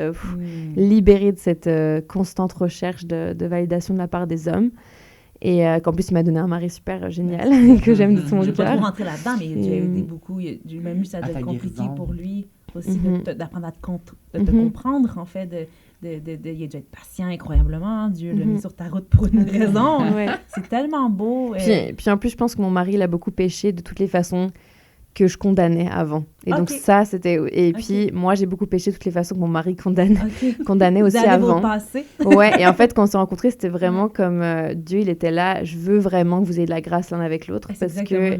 Speaker 1: libérée de cette constante recherche de validation de la part des hommes. Et qu'en plus, il m'a donné un mari super génial, que j'aime de tout mon cœur.
Speaker 3: Je ne vais pas trop rentrer là-dedans, mais tu as aidé beaucoup. J'ai même eu ça de compliqué pour lui aussi, d'apprendre à te comprendre, en fait, il a dû être patient incroyablement. Dieu l'a mis sur ta route pour une raison. C'est tellement beau.
Speaker 1: Puis en plus, je pense que mon mari, il a beaucoup péché de toutes les façons que je condamnais avant. Et donc ça, c'était... Et puis, moi, j'ai beaucoup péché de toutes les façons que mon mari condamnait aussi avant. Ouais, et en fait, quand on s'est rencontrés, c'était vraiment comme Dieu, il était là, je veux vraiment que vous ayez de la grâce l'un avec l'autre. Parce que...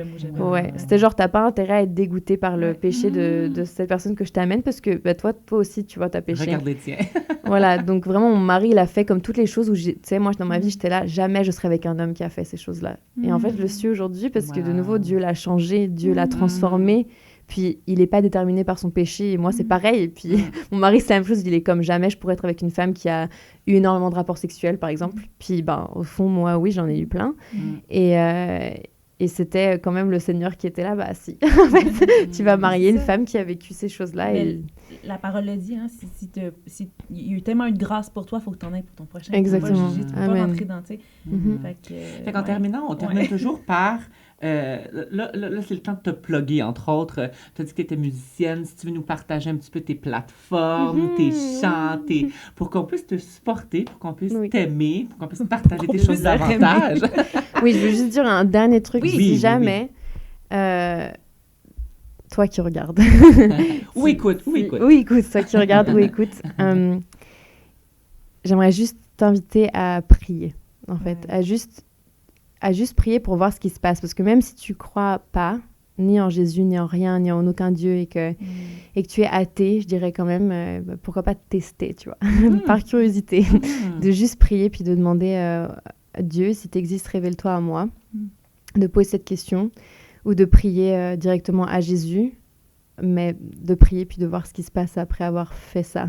Speaker 1: c'était genre, t'as pas intérêt à être dégoûté par le péché de cette personne que je t'amène, parce que toi aussi, tu vois, t'as péché.
Speaker 2: Regarde les tiens.
Speaker 1: Voilà, donc vraiment, mon mari, il a fait comme toutes les choses où, tu sais, moi, dans ma vie, j'étais là, jamais je serais avec un homme qui a fait ces choses-là. Et en fait, je le suis aujourd'hui parce que, de nouveau, Dieu l'a changé, Dieu l'a transformé. Puis, il n'est pas déterminé par son péché. Et moi, c'est pareil. Et puis, mon mari, c'est la même chose. Il est comme jamais, je pourrais être avec une femme qui a eu énormément de rapports sexuels, par exemple. Puis, au fond, moi, oui, j'en ai eu plein. Et c'était quand même le Seigneur qui était là. Bah, si, en fait, tu vas marier une femme qui a vécu ces choses-là.
Speaker 3: La parole le dit, hein, si il y a eu tellement une grâce pour toi, il faut que tu en aies pour ton prochain.
Speaker 1: Exactement.
Speaker 3: Tu ne peux pas rentrer dans, tu sais.
Speaker 2: Fait qu'en terminant, on termine toujours par... là, c'est le temps de te plugger, entre autres. Tu as dit que tu étais musicienne. Si tu veux nous partager un petit peu tes plateformes, tes chants, pour qu'on puisse te supporter, pour qu'on puisse t'aimer, pour qu'on puisse partager tes choses davantage.
Speaker 1: Oui, je veux juste dire un dernier truc. Si jamais... toi qui regardes.
Speaker 2: Ou écoute.
Speaker 1: Toi qui regardes ou écoute. J'aimerais juste t'inviter à prier, en fait. À juste prier pour voir ce qui se passe. Parce que même si tu crois pas, ni en Jésus, ni en rien, ni en aucun Dieu, et que tu es athée, je dirais quand même, pourquoi pas te tester, tu vois, par curiosité. De juste prier, puis de demander à Dieu, si tu existes, révèle-toi à moi. De poser cette question. Ou de prier directement à Jésus, mais de prier puis de voir ce qui se passe après avoir fait ça.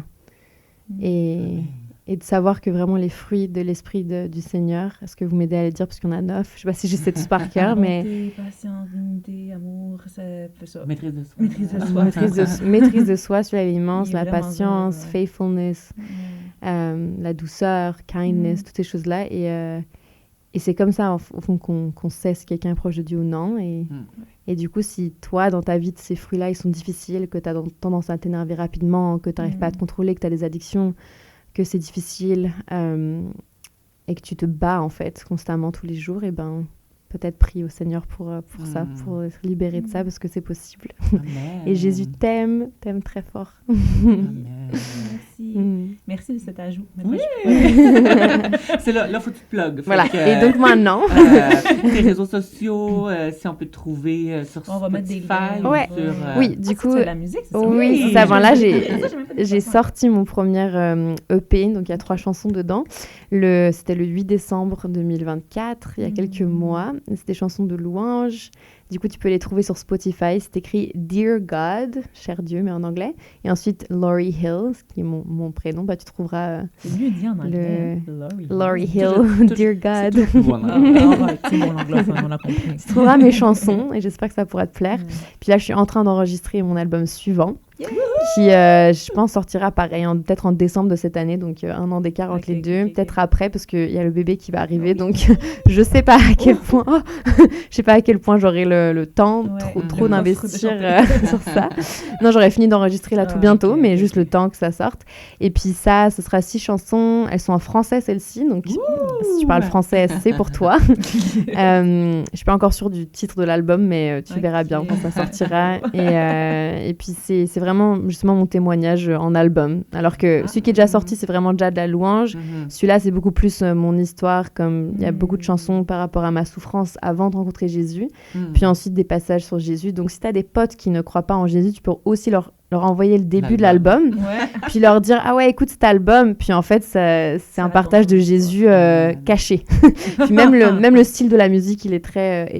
Speaker 1: Et de savoir que vraiment les fruits de l'Esprit du Seigneur, est-ce que vous m'aidez à les dire, parce qu'il y en a 9, je ne sais pas si je sais tous par cœur, mais...
Speaker 3: Patience, unité, amour, ça.
Speaker 2: Maîtrise de soi.
Speaker 1: Maîtrise de soi, celui-là est immense, la patience, faithfulness, la douceur, kindness, toutes ces choses-là. Et c'est comme ça, au fond, qu'on sait si quelqu'un est proche de Dieu ou non. Et du coup, si toi, dans ta vie, ces fruits-là, ils sont difficiles, que tu as tendance à t'énerver rapidement, que tu n'arrives pas à te contrôler, que tu as des addictions, que c'est difficile, et que tu te bats, en fait, constamment, tous les jours, et peut-être prie au Seigneur pour ça, pour se libérer de ça, parce que c'est possible. Et Jésus t'aime très fort.
Speaker 2: Amen.
Speaker 3: Merci. Merci de cet ajout.
Speaker 2: Oui. C'est là, faut que tu te plugues.
Speaker 1: Voilà. Et donc maintenant,
Speaker 2: tes réseaux sociaux, si on peut te trouver sur Spotify.
Speaker 3: On va mettre des liens.
Speaker 1: Ouais. Oui, du coup.
Speaker 3: C'est la musique, c'est ça?
Speaker 1: Oui, c'est ça. Là, j'ai sorti mon premier EP, donc il y a 3 chansons dedans. C'était le 8 décembre 2024, il y a quelques mois. C'est des chansons de louange. Du coup, tu peux les trouver sur Spotify. C'est écrit Dear God, cher Dieu, mais en anglais. Et ensuite, Laurie Hill, qui est mon prénom. Tu trouveras
Speaker 3: c'est mieux dit en anglais.
Speaker 1: Laurie Hill, Dear God.
Speaker 3: C'est bon l'anglophone, on a compris.
Speaker 1: Tu trouveras mes chansons et j'espère que ça pourra te plaire. Puis là, je suis en train d'enregistrer mon album suivant. Qui, je pense, sortira pareil, peut-être en décembre de cette année, donc 1 an d'écart entre les deux, peut-être après, parce qu'il y a le bébé qui va arriver, donc je sais pas à quel point, je sais pas à quel point j'aurai le temps, trop d'investir sur ça. Non, j'aurais fini d'enregistrer là tout bientôt, mais juste le temps que ça sorte. Et puis ça, ce sera 6 chansons, elles sont en français celles-ci, donc si tu parles français, c'est pour toi. Je suis pas encore sûre du titre de l'album, mais tu verras bien quand ça sortira. Et puis c'est vraiment justement mon témoignage en album. Alors que celui qui est déjà sorti, c'est vraiment déjà de la louange. Celui-là, c'est beaucoup plus mon histoire, comme il y a beaucoup de chansons par rapport à ma souffrance avant de rencontrer Jésus. Puis ensuite, des passages sur Jésus. Donc, si tu as des potes qui ne croient pas en Jésus, tu peux aussi leur leur envoyer le début de l'album, puis leur dire « Ah ouais, écoute cet album », puis en fait, c'est un partage de Jésus caché. Puis même le style de la musique, il est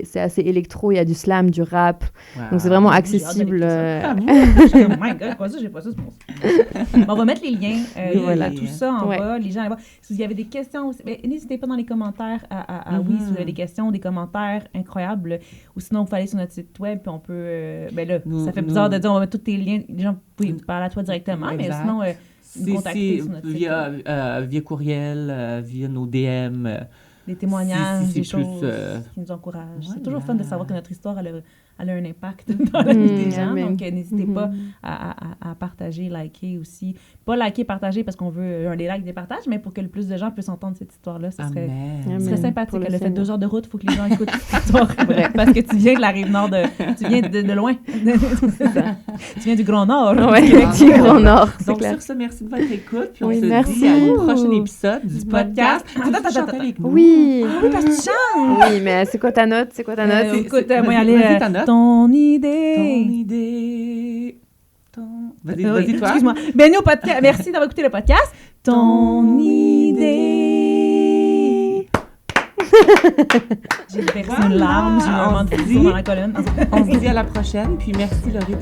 Speaker 1: c'est assez électro, il y a du slam, du rap, donc c'est vraiment accessible.
Speaker 3: Oh my God, quoi ça, j'ai pas ça, c'est bon. On va mettre les liens, tout ça en bas, les gens allez voir. Si vous avez des questions, n'hésitez pas dans les commentaires oui, si vous avez des questions, des commentaires incroyables, ou sinon vous pouvez aller sur notre site web, puis on peut, ça fait bizarre de dire on va mettre tous tes liens, les gens peuvent parler à toi directement, mais sinon nous contacter sur notre site web.
Speaker 2: Via courriel, via nos DM.
Speaker 3: Des témoignages, des choses qui nous encouragent. C'est toujours fun de savoir que notre histoire elle a un impact dans la vie des gens. Donc, n'hésitez pas à partager, liker aussi. Pas liker, partager parce qu'on veut des likes, des partages, mais pour que le plus de gens puissent entendre cette histoire-là. Ça serait sympathique. Elle a fait 2 heures de route, il faut que les gens écoutent cette histoire. Parce que tu viens de la Rive-Nord, tu viens de loin. Tu viens du Grand Nord.
Speaker 1: Oui, du Grand Nord.
Speaker 2: Donc, sur ce, merci de votre écoute. Puis on se dit à un prochain épisode du podcast.
Speaker 1: Oui,
Speaker 3: parce que tu chantes.
Speaker 1: Oui, mais c'est quoi ta note?
Speaker 3: Écoute, moi, y aller. Ton idée.
Speaker 2: Vas-y, toi.
Speaker 3: Excuse-moi. Bienvenue au podcast. Merci d'avoir écouté le podcast. Ton idée. J'ai versé une larme, j'ai eu un moment de frisson dans la colonne.
Speaker 2: On se dit à la prochaine. Puis merci, Laurie,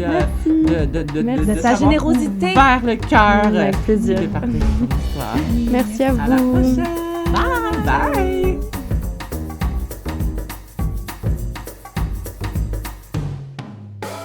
Speaker 2: de
Speaker 3: ta générosité.
Speaker 2: Vers le cœur.
Speaker 1: Avec plaisir.
Speaker 2: De partager ton histoire.
Speaker 1: Merci à vous.
Speaker 2: À la prochaine.